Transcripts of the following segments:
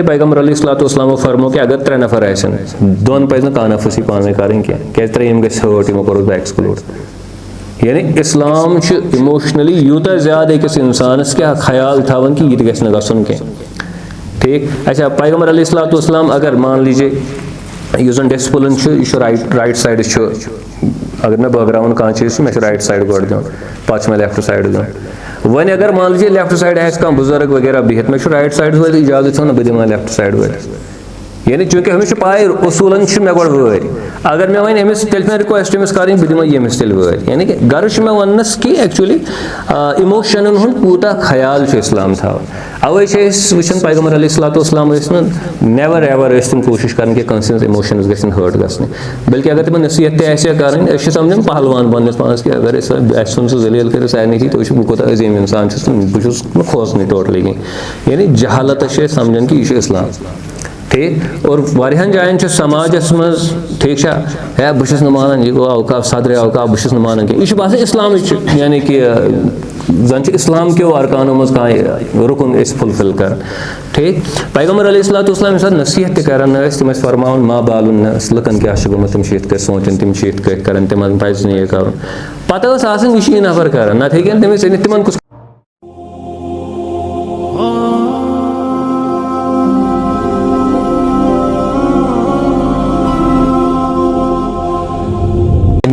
पैगम्बर अलैहिस्सलाम फरमो कि अगर 3 नफर आसन दोन पज कानफसी पान करें क्या त्रेम गो हर्ट यमो कोर एक्सक्लूड। यानी इस्लाम इमोशनली यूत ज्यादा अकिस इंसानस क्या ख्याल थवन कि यह गि गसन क्या। ठीक। अच्छा, पैगम्बर अलैहिस्सलाम अगर मान लीजिए यह डिसिप्लिन यह राइट साइड अगर मैं बगरावन कह चीज मे राइट साइड गोड़ दिन पे लेफ्ट साइड दिन। वन अगर मान लीजिए लेफ्ट साइड कह बुजुर्ग वगैरह बिहत मे राइट साइड वो इजाजत बह दिमा लेफ्ट साइड वो। यानी चूंकि हमें पाए उसूलन मे गोड़ वर अगर मे वन अमिस तेल रिक्वेस्ट अमिस कर बह दिमा यमिस तेल वर। यानी कि गर्ज मे वनस कि एक्चुअली इमोशन हूँ कूता ख्याल इस्लाम थवन। अवे वुन पैगम्बर अलैहिस्सलाम नेवर एवर तुम कोशिश कर कंस इमोशंस गन हर्ट गि। बल्कि अगर तुम नसीहत कर समझ पहलवान बनस पानस कि अगर सुन सह जलील कर सारे तो बह कोता अजीम इंसान बह खोसन टोटली कहीं। यानी जहालत समझन कि यह इस्लाम। ठीक। और वारियान जायन समाजस मज ठीक है बस मान यह गो अवकाफ सदर अवकाफ बस मान कह यह बात इस्लाम। यानी कि जन इस्लाम के अरकानों मज कह रुकन फुलफिल कर। ठीक। पैगम्बर अलैहिस्सलाम नसीहत कर तम फरमान माँ बालुन लुकन क्या गोमुत तम ये सोचन तम ये कर तम पज यह कर पता यह नफर कर नत हेन तमिस तिमन कुछ।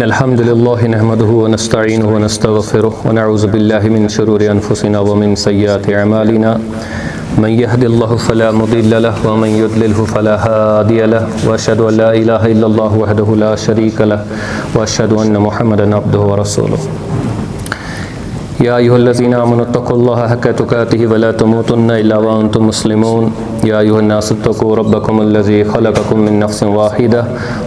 अल्हम्दुलिल्लाहि नहमदुहु व नस्तईनुहु व नस्तगफिरुहु व नऊज़ु बिल्लाहि मिन शुरूरि अनफुसिना व मिन सय्यिआति अमालिना मन यहदिल्लाहु फला मुदिल्ल लहु व मन युद्लिलहु फला हादिय लहु व अशहदु अल्ला इलाहा इल्लल्लाहु वहदहु ला शरीक लहु व अशहदु अन्न मुहम्मदन अब्दुहु व रसूलुहु। या अय्युहल्लज़ीना आमनु तक़ुल्लाहा हक़्क़ तुक़ातिहि व ला तमूतुन्ना इल्ला व अंतुम मुस्लिमून। या अय्युहन्नासु इत्तक़ू रब्बकुमुल्लज़ी ख़लक़कुम मिन नफ़्सिन वाहिदा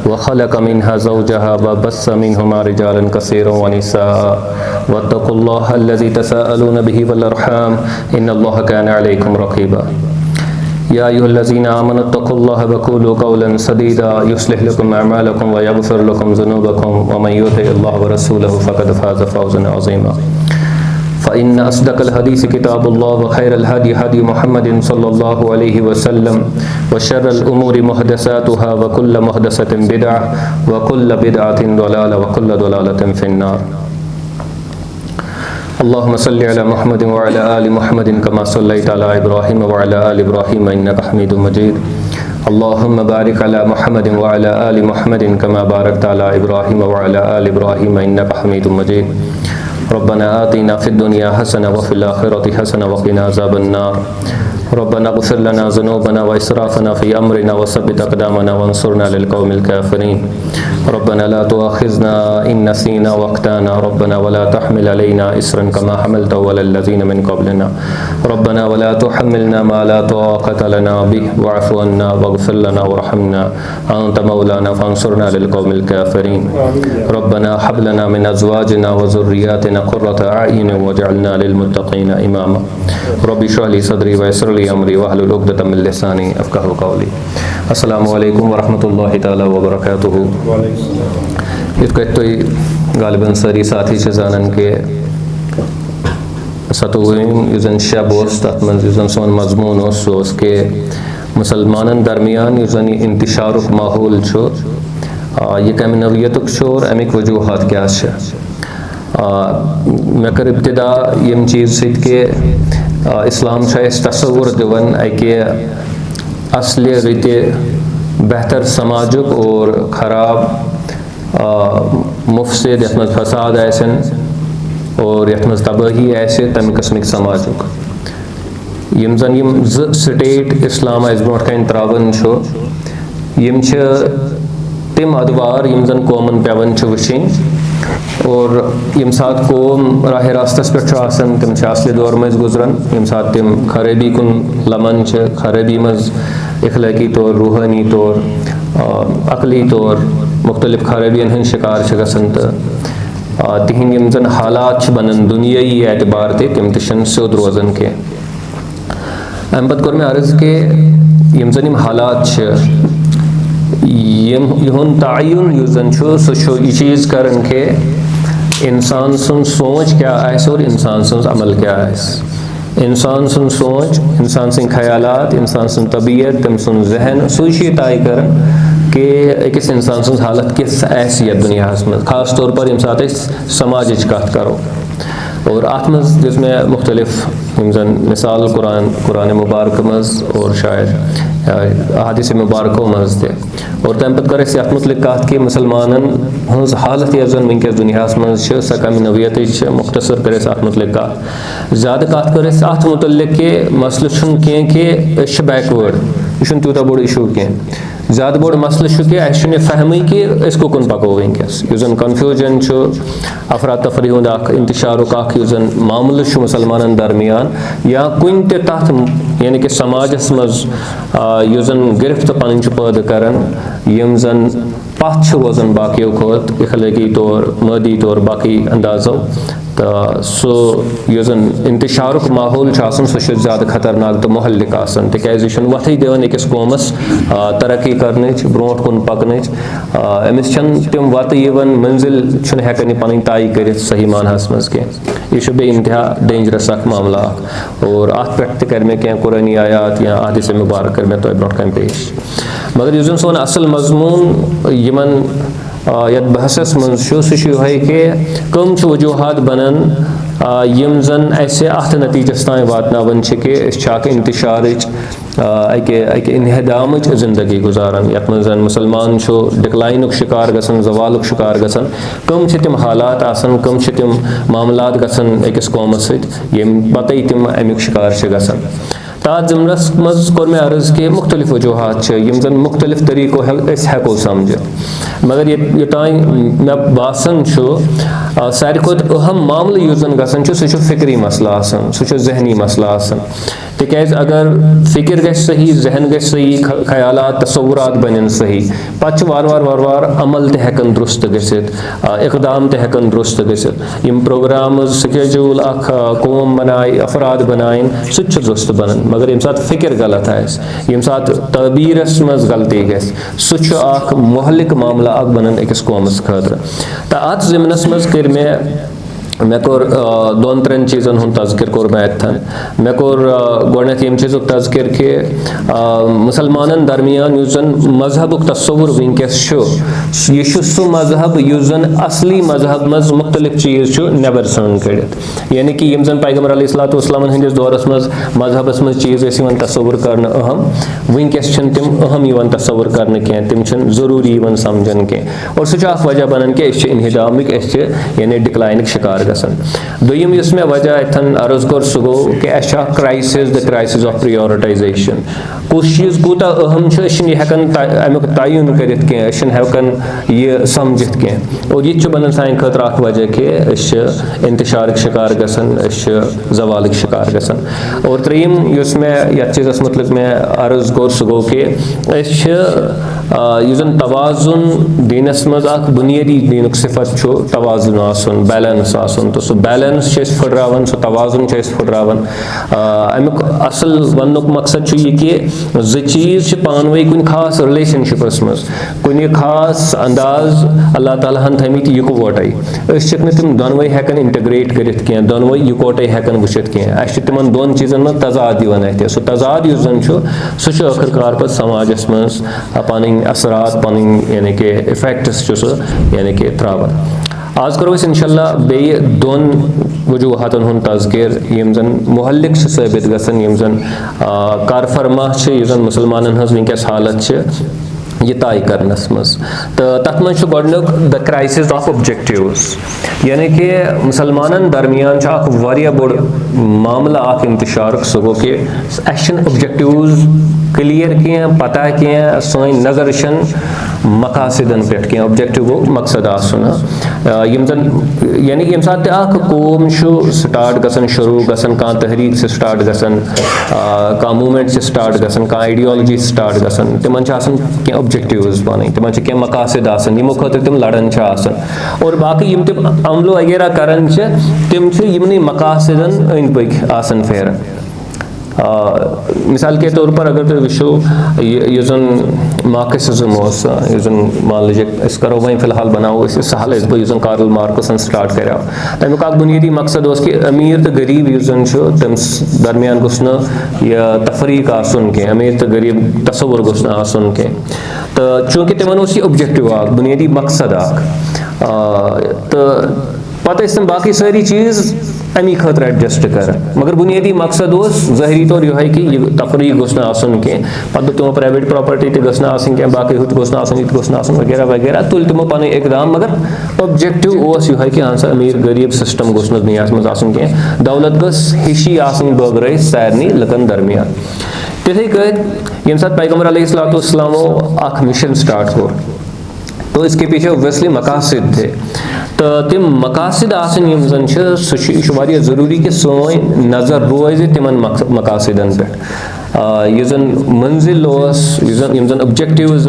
व ख़लक़ मिन्हा ज़ौजहा व बस्स मिन्हुमा रिजालन कसीरन व निसाअ वत्तक़ुल्लाहा अल्लज़ी तसाअलून बिही वल अर्हाम इन्नल्लाहा काना अलैकुम रक़ीबा। या अय्युहल्लज़ीना आमनु इत्तक़ुल्लाहा व क़ूलू क़ौलन सदीदा युस्लिह लकुम अअमालकुम व यग़फ़िर लकुम ज़ुनूबकुम व मन युतिइल्लाह व रसूलहु फ़क़द फ़ाज़ फ़ौज़न अज़ीमा। फ़इन्न अस्दक़ल हदीस किताबुल्लाह व खैरल हदी हदी मुहम्मदिन सल्लल्लाहु अलैहि वसल्लम व शर्रल उमूरि मुहदसातुहा व कुल्ल मुहदसतिन बिदअह व कुल्ल बिदअतिन दलाला व कुल्ल दलालतिन फ़िन्नार। अल्लाहुम्मा सल्लि अला मुहम्मदिन व अला आलि मुहम्मदिन कमा सल्लैता अला इब्राहीम व अला आलि इब्राहीम इन्नका हमीदुम मजीद। अल्लाहुम्मा बारिक अला मुहम्मदिन व अला आलि मुहम्मदिन कमा बारकता अला इब्राहीम व अला आलि इब्राहीम इन्नका हमीदुम मजीद। रब्बना आतिना फिद्दुनिया हसना व फिल आखिरति हसना व क़िना अज़ाबन्नार। रब्बना इग़फ़िर लना ज़ुनूबना व इसराफ़ना फ़ी अम्रिना व सब्बित अक़दामना वंसुरना लिल क़ौमिल काफ़िरीन। रब्बना ला तुआख़िज़ना इन नसीना व अख़्ताना। रब्बना वला तहमिल अलैना इस्रन कमा हमलतहु अलल लज़ीना मिन क़ब्लिना। रब्बना वला तुहम्मिलना मा ला ताक़त लना बिहि वअफ़ु अन्ना वग़फ़िर लना वरहमना अन्त मौलाना फ़ंसुरना लिल क़ौमिल काफ़िरीन। रब्बना हब लना मिन अज़वाजिना व ज़ुर्रिय्यातिना क़ुर्रता अ'युन वजअलना लिल मुत्तक़ीना इमामा। रब्बि इश्रह ली सदरी व यस्सिर ली अमरी वहलुल उक़दतम मिन लिसानी यफ़क़हू क़ौली। अस्सलामु अलैकुम व रहमतुल्लाहि तआला व बरकातुहू। इत तुम गालिबन सारी साथी जानन के 27 शब तथ मन सोन मजमून उस के मुसलमान दरमियान इंतशारुक माहौल यह कम नवियत और अमिक वजूहत क्या मे कर इब्तिदा यम चीज़ सत के इस्लाम तस्वुर दिवन अके असली रीति बेहतर समाजुक और ख़राब मुफसिद यथ मज फसाद आसन और यथ मज तबाही आसे तम किस्मिक समाजुक यम जन यम स्टेट इस्लाम ब्रोट कन त्रावन यम तिम अदवार यम जन कौमन पेवन वुचिन और यम सात कौम राह रास्तस पे तम असली दौर मज गुजरान यम सात तिम खराबी कुन लमन खराबी मज इखलाकी तौर रूहानी तौर अकली तौर मुख्तलिफ खराबियन हन शिकार गसन तो तिहन यम जन हालात बनन दुनियाई एतबार तम तम सोद रोजन के अम पत कोर मे अर्ज के यम जन यम हालात यहुन तायुन युस जन सह यह चीज़ करन के इंसान सुन सोच क्या आस और इंसान सुन अमल क्या आस। इंसान सुन सोच, इंसान सुन ख्यालात, इंसान सुन तबीयत, तम सुन जहन सह तय कर कि अकिस इंसान सुन हालत किस हैसियत दुनिया में, खास तौर पर यम सात समाज कत करो। और अत मज में मुख्तलिफ जन मिसाल कुरान मुबारक मज और शायद हदीस मुबारकों मज ते और तम पे कर अत मुतलिक कत कि मुसलमानन हज हालत यस जन वनकस दुनिया मज स कमी नवियत मुख्तसर कर अत मुतलिक कत ज़्यादा कत कर अत मुतलिक कि मसल कह कि बैकवर्ड यह तूत बोड़ इशू कह ज़्यादा बोड़ मसल कि अह फहमी कि कुन पको वनकस जन कन्फ्यूजन अफरा तफरी हुंद इंतशारुक जन मामल मुसलमान दरमियान या कुन तथ यानी कि समाजस मज जन गिरफ्त पन पैदा कर यम जन पथ रोजान बाकियों खोत इखलाकी तौर मदी तौर बाकी अंदाजों तो सो जन इंतशारुक माहौल सह ज़्यादा खतरनाक तो महलिक तिज वथ दिवान अकिस कौमस तरक्की कर ब्रोट कुन पकन अमिस तम वत मंजिल हेकान पन तय कर सही मानहस मज कह यह बे इंतहा डेंजरस मामला और अत पे कर मे कह कुरानी आयात या हदीस मुबारक कर मे तुम ब्रोट कन पेश मगर यह सोन असल मजमून यमन यत बहसस मज सह कि कम वजूहत बनान यम जन अस अत नतीजस तान वातनावन कि इंतशार अके इनहदाम जिंदगी गुजारान यत मज मुसलमान डिक्लाइनुक शिकार गसन जवालुक शिकार गसन कम तिम हालात आसन कम तिम मामलात गसन अकिस कौमस सम पत तिम अमुक शिकार गसन तथ ज़मरस मज कोर मे अर्ज कि मुख्तलिफ वजूहत यम जन मुख्तलिफ तरीको हेको समझ मगर योतान मे बासन सारे खुद अहम मामल युस जन गसन सह फिक्री मसला सह जहनी मसला तिज अगर फिक्र ग सही जहन ग सही ख्यालात तसव्वुरात बन सही पे वार वार अमल तहन दुरुस्त गसित इकदाम तहन दुरुस्त गसित यम प्रोग्राम स्केड्यूल कौम बनाए अफराद बनाइन सह दुरुस्त बनन मगर यम सात फिक्र गलत यम सात तबीरस मज गलती ग सह महलिक मामला बनन अकिस कौमस खतर तो अत ज़िमनस मज कर मे कोर दोन त्रेन चीज़न हुंद तज़किर कोर मे अतन मे कोर गोडनेथ यम चीज़ुक तज़किर कि मुसलमानन दरमियान युस जन मजहबुक तस्वुर वनकस यह सह मजहब युस जन असली मजहब मज मुख्तलिफ चीज़ नबर सन कड़ित यानी कि यम जन पैगम्बर अलैहिस्सलाम हंदिस दौरस मज मजहबस मज चीज़ तस्वुर कर अहम वनकस तिम अहम तस्वुर कर कह तिम ज़रूरी समझन कह और सह वजह बनान कि इनहिदामिक यानी डिक्लाइनिक शिकार दोयम युस मे वजह अथन अर्ज कोर सह गो कि crisis the crisis of prioritisation कुछ चीज़ कूता अहम हेकान अमुक तयन कर हेकान यह समझित कह और यह बनन सान खतर अख वजह कि इंतशार शिकार गसन जवाल शिकार गसन और त्रेयम युस मे यथ चीज़स मुतलिक मे अर्ज कोर सह गो कि जन तवाजुन दीनस मज बुनियादी दीनुक सिफत तवाजुन आसन बैलेंस आसन तो सह बैलेंस फुटरावन सह तवाजुन फुटरावन अमुक असल वनुक मकसद यह कि ज चीज़ पानवे कुन खास रिलेशनशिपस मज कुन खास अंदाज अल्लाह ताला हन थमित इकवटे तिम दोनवे हेकान इंटग्रेट करित कह दोनवे इकवटे हेकान वुचित कह तिमन दोन चीज़न मज तजाद दिवान अत सह तजाद युस जन सह आखिरकार पे समाजस मज पन असरात पन यानी कि इफेक्ट्स यानी कि त्रावन आज करो इंशाल्लाह बे दोन वजूहतन हुंद तज़किर यम जन मुहल्लिक साबित गसन यम जन कारफरमा जन मुसलमानन हज वनकस हालत यह तय करनस मज तो तथ मज गोडनुक द क्राइसिस ऑफ ऑब्जेक्टिव्स यानी कि मुसलमानन दरमियान वारिया बोड़ मामला इंतशार सह गो कि ऑब्जेक्टिव्स क्लियर कह पता कह सन नजर मकासदन पे कह ऑब्जेक्टिव गो मकसद आसन यम जन यानी कि यम सात कौम स्टार्ट गसन शुरू गसन कह तहरीक से स्टार्ट गसन कह मूवमेंट से स्टार्ट गसन कह आइडियोलॉजी स्टार्ट गसन तिमन कह ऑब्जेक्टिव्स बन तिमन कह मकासद आसन यमो खतर तिम लड़न और बाकी यम तिम अमलो वगैरह करन तिम यमन मकासदन अंद पक आसन फेरन मिसाल के तौर पर अगर तुम वो मार्क्सिज्म मान लीजिए करो वही फिलहाल बनाओ सहल बह कार्ल मार्क्सन स्टार्ट कर तमिक बुनियादी मकसद कि अमीर तो गरीब तम दरमियान गुस यह तफरीक आसन कह अमीर तो गरीब तस्वुर गुस आसन कह तो चूँकि तिमन यह ऑब्जेक्टिव बुनियादी मकसद तो पत तम बाकी सारी चीज़ अमी खतर एडजस्ट कर मगर बुनियादी मकसद ज़ाहरी तौर यह कि यह तफरीक गुस कह पे तमो प्राइवेट प्रॉपर्टी तह बाकी हुत गुस वगैरह वगैरह तुल तमो पन इकदाम मगर ऑब्जेक्टिव यह कि हाँ अमीर गरीब सिस्टम गुस दुनिया मज कह दौलत गस हिशी बगरे सारे लुकन दरमियान तिथे कम सात पैगम्बर अलैहिस्सलामो अख मिशन स्टार्ट कोर तो इसके पीछे ऑब्वियसली मकासद थे तो तम मकासद सह ज़रूरी कि सोन नज़र रोज़ तिमन मकासदन पे यन मंजिल यन ऑब्जेक्टिव्स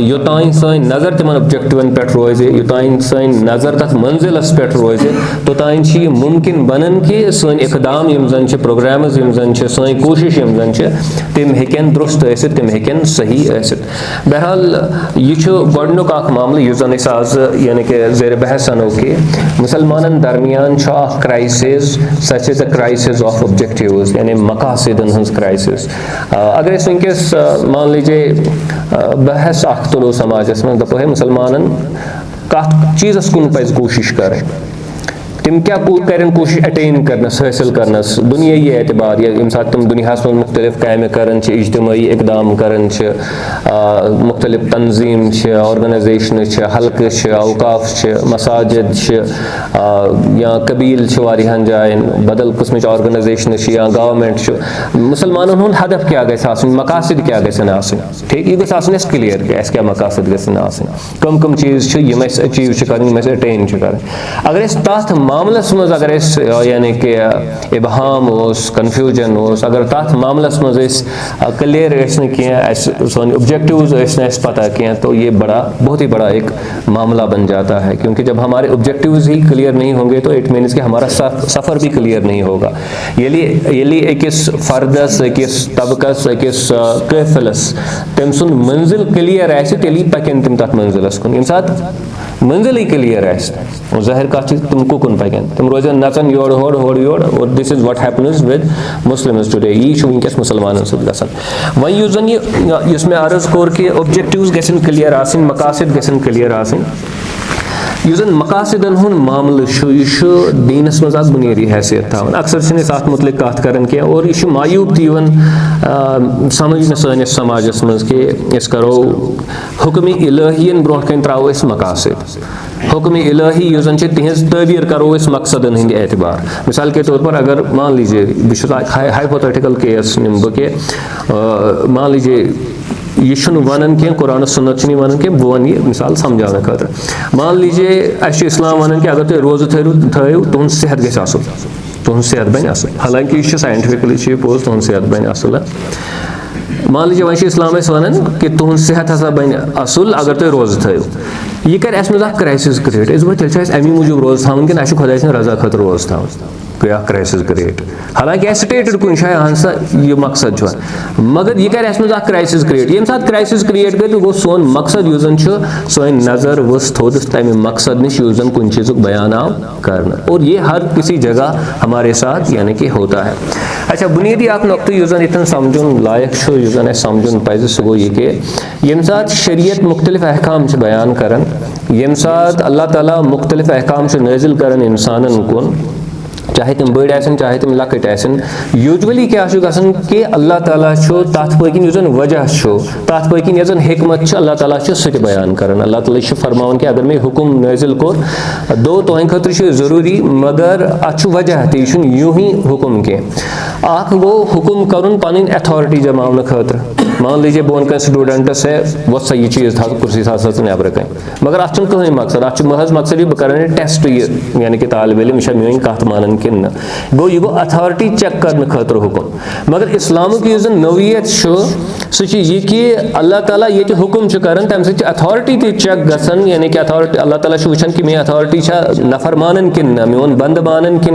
योतान सन नज़र तिमन ऑब्जेक्टिवन पे रोज़ योतान सन नज़र तथ मंजिलस पे रोज़ तोतान मुमकिन बनन कि सन इकदाम प्रोग्राम सन कोशिश तम हेकन दुरुस्त तम हेकन सही बहरहाल यह गोडनुक मामल जन आज यानी कि ज़ेर बहस अनो कि मुसलमान दरमियान crisis such is the crisis of objectives यानी मकासदन हज क्राइसिस अगर वनकस मान लीजिए बहस तुलो समाजस में दपो है मुसलमान कत चीज़स कुन पज कोशिश करें तम क्या करें कोशिश अटेन करनस हासिल करनस दुनियाई एतबार यम सात तुम दुनिया में मुख्तलिफ काम करान इज्तिमाई इकदाम करान मुख्तलिफ तंजीम ऑर्गनाइजेशन हल्के औकाफ मसाजिद या कबील वारियान जायन बदल किस्म ऑर्गनाइजेशन या गवर्नमेंट मुसलमान हुंद हदफ क्या गसन मकासद क्या गसन ठीक यह गस क्लियर कि क्या मकासद गसन कम कम चीज़ यम अचीव कर अटेन कर अगर तथ मामलस मज अगर यानी कि इबहाम कन्फ्यूजन अगर तथ मामलस मज क्लियर कह सोन ऑब्जेक्टिव्स पता कह तो ये बहुत ही बड़ा एक मामला बन जाता है क्योंकि जब हमारे ऑब्जेक्टिव्स ही क्लियर नहीं होंगे तो इट मीन्स कि हमारा सफ़र भी क्लियर नहीं होगा ये अकिस फर्दस अकिस तबकस अकिस कैफलस तम सुन मंजिल क्लियर तेली पकन तम तथ मंजिलस कुन यम सात मंजिल ही क्लियर ज़ाहिर कत तुम कुन पकन तुम रोजन नचन योर और this is what happens with Muslims today यह वनकस मुसलमान गसान वह जन यह मे अर्ज कोर कि ऑब्जेक्टिव्स गसन क्लियर आसन मकासद गसन क्लियर आसन जन मकासदन हुन मामल यह दीनस मज बुनियादी हैसियत थान अक्सर अत मुतलिक कत कर और यह मायूब तवन समझ सैनिस समाजस मज कि करो हुक्म इलाहियन ब्रोह कन त्रो मकासद हुक्म इलाही तिहज तबीर करो मकसदन हंद एतबार मिसाल के तौर पर अगर मान लीजिए बह हाइपोथेटिकल केस निम बह मान लीजिए यह वन कह कुरान सुन्नत वन कह बह वन यह मिसाल समझाने खतर मान लीजिए इस्लाम वन कि अगर तुम रोज़ थो तुहद सेहत गि तुहद सेहत बन असल हालांकि यह साइंटिफिकली पोज तुहद सेहत बन असल मान लीजिए वह इस्लाम वन कि तुहद सेहत हसा बन असल अगर तुम रोज़ थो यह कर मज क्राइसिस क्रिएट तेल अमी मूजूब रोज़ थवन कि खुदा सद रजा खतर रोज़ थवन क्राइसिस क्रिएट हालांकि स्टेटेड कुछ जाए अहन सा यह मकसद मगर यह कर मज क्राइसिस क्रिएट ये सात क्राइसिस क्रिएट गई तो गो सोन मकसद सोन नज़र वस थोद तमें मकसद नश कुछ चीज़ बयान आव कर और ये हर किसी जगह हमारे साथ यानी कि होता है। अच्छा बुनियादी नुक्त इतन समझुन लायक जन समझुन पज सह गो यह कि यम सात शरीयत मुख्तलिफ अहकाम बयान कर यम सात अल्लाह ताला मुख्तलिफ अहकाम नाजिल कर इंसानन कुन चाहे तुम बड़ आसन चाहे तुम लकट आसन यूजुअली क्या गसन कि अल्लाह ताला तथ पकिन जन वजह तथ पकिन जन हिकमत अल्लाह ताला सह बयान कर अल्लाह ताला फरमान कि अगर मैं हुक्म नाजिल कोर दो तुहद खतर ज़रूरी मगर अत वजह तह यूं ही हुक्म कह गो हुक्म कर पन अथॉरिटी जमाने खतर मान लीजिए बह वन स्टूडेंटस है वो सा यह चीज़ था कुर्सी सा नबर कहीं मगर अत कहीं मकसद अत महज मकसद यह बह टेस्ट यह यानी कि तालब इल्म यह मेन कत मानन कि गो यह गो अथॉरिटी चेक करने खतर हुकुम मगर इस्लामुक यह नौयत सह यह कि अल्लाह ताला ये हुकुम कर तम सत अथॉरिटी ति चेक गसन यानी कि अथॉरिटी अल्लाह ताला वुचान कि मे अथॉरिटी नफर मानन कि मोन बंद मानन कि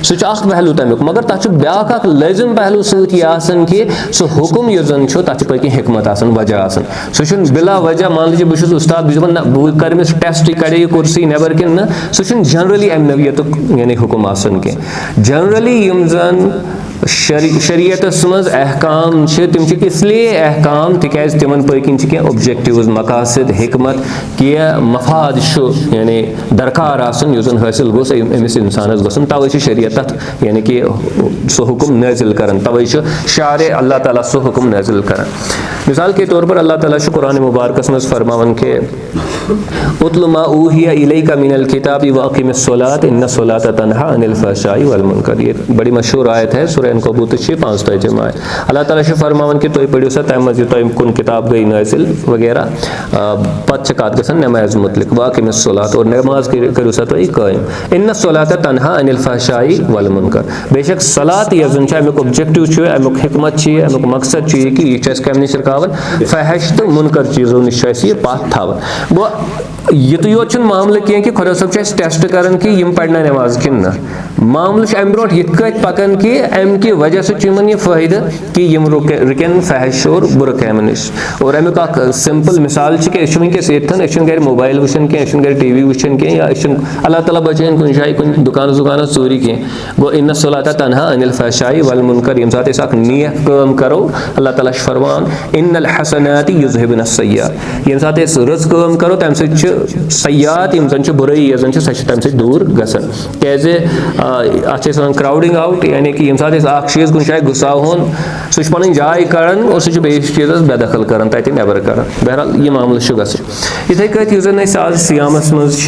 सह पहलू तमिक मगर तथ ब्याक लाजिम पहलू सतन कि सह हुकुम यह जन तथ पे हिकमत वजह सह बिला वजह मान लीजिए बहुत उस्ताद बह कर टेस्ट कड़े यह कुर्सी नबर कि सह जनरली अम नवियत यानी हुकुम कह जनरली यम जन शरीयतस मज अहकाम तिम इसलिए अहकाम तिकाज तिमन पकिन कह ऑब्जेक्टिव्स मकासद हिकमत कह मफाद यानी दरकार आसन युस हासिल गोस अमिस इंसानस गसन तवे शरीयत तथ यानी कि सह हुकुम नाजिल करन तवे शारे अल्लाह ताला सह हुकुम नाजिल करन मिसाल के तौर पर अल्लाह ताला कुरान मुबारकस मज फरमावन के उतलु मा ऊहिया इलैका मिनल किताबि व अक़िमिस सलात इन्न सलात तन्हा अनिल फहशाई वल मुनकर ये बड़ी मशहूर आयत है सूरह अनकबूत 5 तर्जुमा अल्लाह ताला फरमावन कि तुम पढ़ो सा तम मज तुम कुन किताब गई नाजिल वगैरह पत कत गसन नमाज मुतलिक व अक़िमिस सलात और नमाज करो सा तुम कायम इन्न सलात तन्हा अनिल फहशाई वल मुनकर बेशक सलात यह अमुक ऑब्जेक्टिव अमुक हिकमत अमुक मकसद कि यह कम नश रुकावन फहश तो मुनकर चीज़ों नश पथ थावन गो युत योत मामल कह कि खुदा सब टेस्ट कर कि यम पढ़ना नमाज कि मामल अम ब्रो ये पकान कि अम कि वजह सह यह फ़ायदे कि यम रुकन फहश और बुर काम नश और अमुक सिंपल मिसाल कि वनकस ये गर मोबाइल वुचन कह गर टी वी वुचन कह या अल्लाह ताला बचान कुन जाए कुन दुकान चोरी कह गो इन सलात तन्हा अनिल फहशाई वल मुनकर यम सात नेक काम करो अल्लाह ताला फरमान इन्नल हसनाति युज़हिबुन अस्सय्यात यम सात रज काम करो तम सयात यम जन बुराई यह जन सह तम दूर गसन कैसे अत क्राउडिंग आउट यानी कि यम सात चीज़ कुन जाए गुस्सा होन सह पन जाय कड़न और सह बेस चीज़ बेदखल कर तत नबर कर बहरहाल यह मामल इथे कत जन आज सियामस मज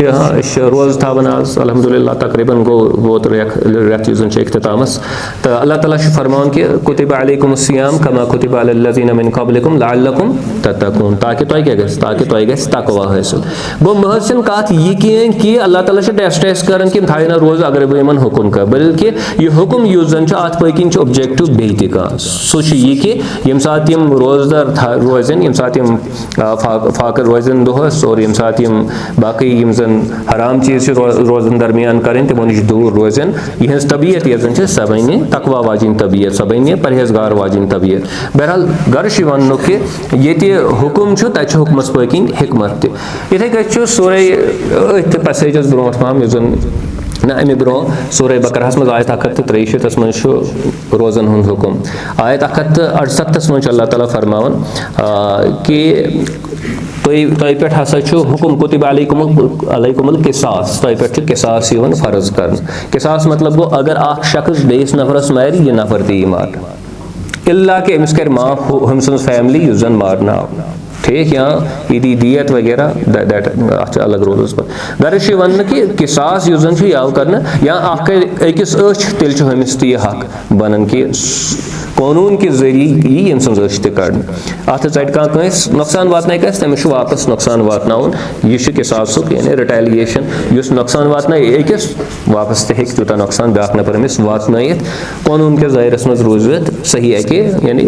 रोज थावन आज अल्हम्दुलिल्लाह तकरीबन गो वोत रेत इख्तितामस तो अल्लाह ताला फरमान कि कुतिबा अलैकुमुस सियाम कमा कुतिबा अलल लज़ीना मिन क़ब्लिकुम लअल्लकुम तत्तक़ून ताकि तुह गस तक़वा हासिल गो महसन कत यह कि अल्लाह ताला टेस्ट कर कि थाना रोज अगर बह इन हुकुम कर बल्कि यह हुकुम युस जन अत पकिन ऑब्जेक्टिव बेहि कह सह यह कि यम सात यम रोजदार रोजन यम सात यम फाकर रोजन दोहस और यम सात यम बाकी यम जन हराम चीज़ रोजन दरमियान करें तमो नश दूर रोजन यह तबीयत यह जन सह बन तकवा वाजिन तबीयत सह बन परहेजगार वाजिन तबीयत बहरहाल गर्श वन कि ये हुकुम तत हुकमस पकिन हिकमत इथे कत सूरह पैसेजस ब्रो पहम ना अमे ब्रो सूरह बकरहस मज आयत 163 मज रोजन हुंद हुकुम आयत 168 मज अल्लाह ताला फरमावन कि तुह पे हसा हुकुम कुतिबा अलैकुमुल किसास तुह पे किसास फर्ज कर किसास मतलब गो अगर अख शख्स बेस नफरस मार यह नफर दी मार इल्ला कि अमिस कर माफ हम फैमिली युस जन मारना ठीक या ईदी दियत वगैरह दैट अलग रोल्स पर गर्श वन कि किसास युस जन याव करना या अकिस तेल हमिस तह हक बनन कि कानून के जरिए यी यम सज अश कड़न अत चट कस नुकसान वात तमिस वापस नुकसान वात यह किसासुक यानी रिटेलिएशन युस नुकसान वात अकिस वापस तक तूता नुकसान ब्या नफर अमिस वात कानून के दायरस मज रोजित सही अके यानी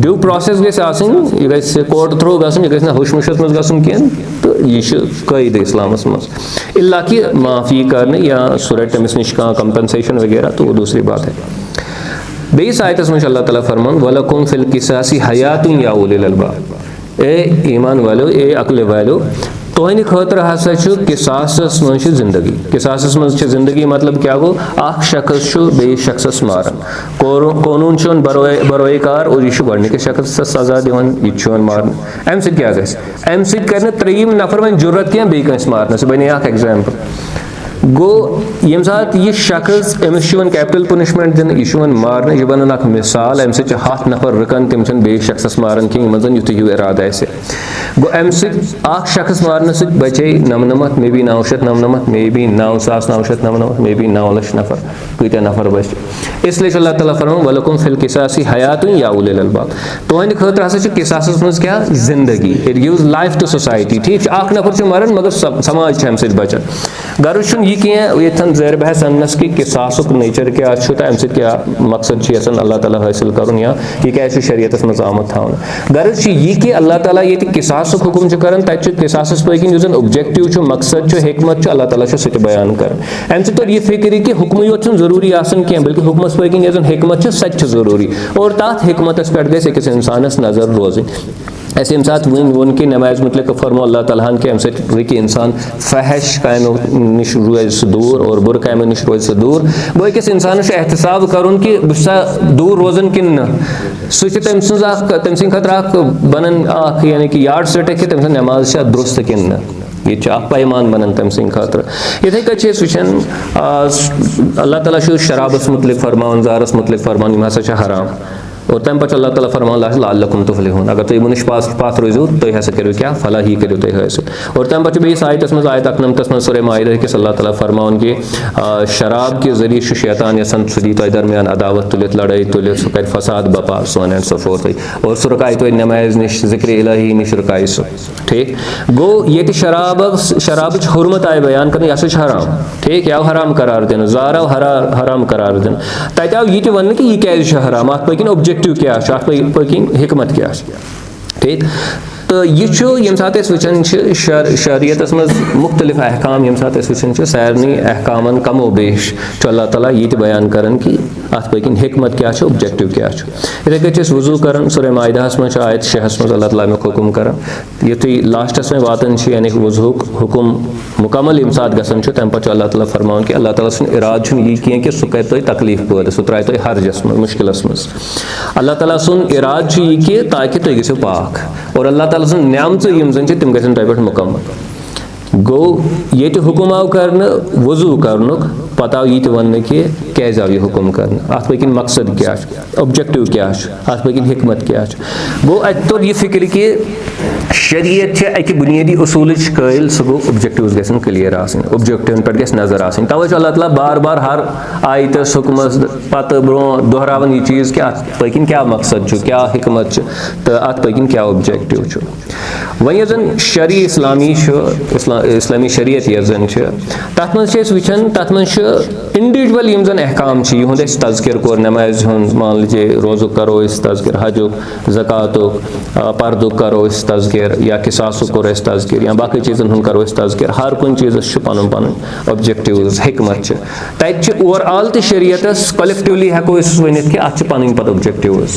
ड्यू प्रोसेस गह कोर्ट थ्रू गसन यह गह हुश मुशस मज गसन कह तो यह कायद इस्लामस मज इल्ला कि माफ़ी करने या सूरह तमिस नश कंपनसेशन वगैरह तो वो दूसरी बात है बेस आयतस में अल्लाह ताला फरमान वलकुम फिल किसासी हयातुन या उलिल अलबाब ए ईमान वालो ए अक्ल वालो तुहंद खतर हसा किसासस मज जिंदगी किसासस मज जिंदगी मतलब क्या गो अख शख्स बे शख्सस मारन कानून बरोकार और यह गडनिक शख्स सजा दिवान यह मारन अम क्या अम कर त्रीम नफर वन जरूरत क्या बे कंस मारन सह बने एग्जाम्पल गो यम सात यह शख्स अमिस कैपिटल पनिशमेंट दिन यह मारने यह बन मिसाल अम सत 7 नफर रुकन तम बे शख्स मारन कहें यम युत यू इराद गो अम शख्स मारने सत बचे 99 maybe 999 maybe 9999 maybe 9 lakh नफर कत नफर बचे इसलिए अल्लाह ताला फरमान वलकुम फिल किसासी हयातुन या उलिल अलबाब तुहंद खतर हसा किसासस मज क्या जिंदगी it gives life to society ठीक अख नफर मरन मगर समाज अम सत बचान गर्ज यह कह ज़ैर बहस अनस कि किसासुक नेचर क्या अम क्या मकसद अल्लाह ताला हासिल कर या यह क्या शरीयत मज आमत थावन गर्ज यह कि अल्लाह ताला ये किसासुक हुक्म कर तत किसासस पकन जो ऑब्जेक्टिव मकसद हिकमत अल्लाह ताला सह बयान कर अम सत यह फिक्र कि हुक्म योत जरूरी कह बल्कि हुक्मस पकन यह हिकमत सह जरूरी और तथ हिकमत पे गई अकिस इंसानस नजर रोज ऐसे अम सात वन कि नमाज मुतलक फरमो अल्लाह ताला कि अम सह इंसान फहश कामों नश रोज दूर और बुर कामों नश रोज दूर गो अकिस इंसानस एहतसाब करुन कि बह दूर रोजन कि सह तम खतर बनन यानी कि यार्ड सेट कि तम नमाज दुरुस्त कि यह पैमान बनन तम खतर इथे कट वचन अल्लाह ताला शराबस मुतलक फरमान जारस मुतलक फरमान यम हसा हराम और तम पे अल्लाह ताला फरमान लअल्लकुम तुफ्लिहून अगर तुम नश पास रोजो तुम हसा करो क्या फलाही करो तुम हासिल और तम पे बेस आयतस मज आयत 19 मज सूरह माइदा कि अल्लाह ताला फरमान कि शराब के जरिए शैतान यसान सह दी तुम दरमियान अदावत तुलित लड़ाई तुलित सह कर फसाद बपा सो एंड सो फोर्थ और सह रुकाय तुम नमाज नश जिक्र इलाही नश रुकाय सह ठीक गो ये शराब हुरमत आय बयान कर यह हराम ठीक यह हराम करार दिन जार आव हराम करार दिन तत आव यह वन कि यह क्या हराम अत पकन ऑब्जेक्टिव क्या पकन हिकमत क्या ठीक तो यह यम सात वचन शरीयत मज मुख्तलिफ अहकाम यम सात वचन सारे अहकामन कमो बेश अल्लाह ताला यह बयान कर कि अत पकन हिकमत क्या ऑब्जेक्टिव क्या इथे पे वजू कर सूरह माइदाहस मज आयत 6 मज अल्लाह ताला हुक्म कर युथु लास्टस में वातन यानी वजूक हुक्म मुकम्मल यम सात गसन तम पे अल्लाह ताला फरमान कि अल्लाह ताला सुन इराद यह कह कि सह कर तुम तकलीफ पैदा सह त्राय तुम हर्जस मज मुश्किलस मज अल्लाह ताला सुन इराद यह कि ताकि तुम गो पाक और अल्लाह ताला सुन न्यामत यम जन तम गन तुम पे मुकम्मल गो ये हुक्म आव कर वजू कर पत आव यह वन कि क्या आव यह हुक्म कर अत पकन मकसद क्या ऑब्जेक्टिव क्या अत पकन हिकमत क्या गो अत तोर यह फिक्र कि शरीयत अकि बुनियादी उसूल कायल सह गो ऑब्जेक्टिव गन क्लियर ऑब्जेक्टिवन पे गस नजर आसन तवे अल्लाह ताला बार बार हर आयतस हुक्मस पत ब्रो दोहरावन यह चीज़ कि अत पकन क्या मकसद क्या हिकमत तो अत पकन क्या ऑब्जेक्टिव वन जन शरी इस्लामी शरीयत यन तथ मज वचन तथ मज इंडिविजुअल यम जन अहकाम यह तज़किर कोर नमाज मान लीजिए रोजुक करो तज़किर हजुक ज़कातुक पर्दुक करो तज़किर या किसासुक कोर तज़किर या बाकी चीज़न करो तज़किर हर कुछ चीज़ पन पन ऑब्जेक्टिव हिकमत तत ओवरऑल तो शरीयत कलेक्टिवली हेको वन कि अत पन पे ऑब्जेक्टिव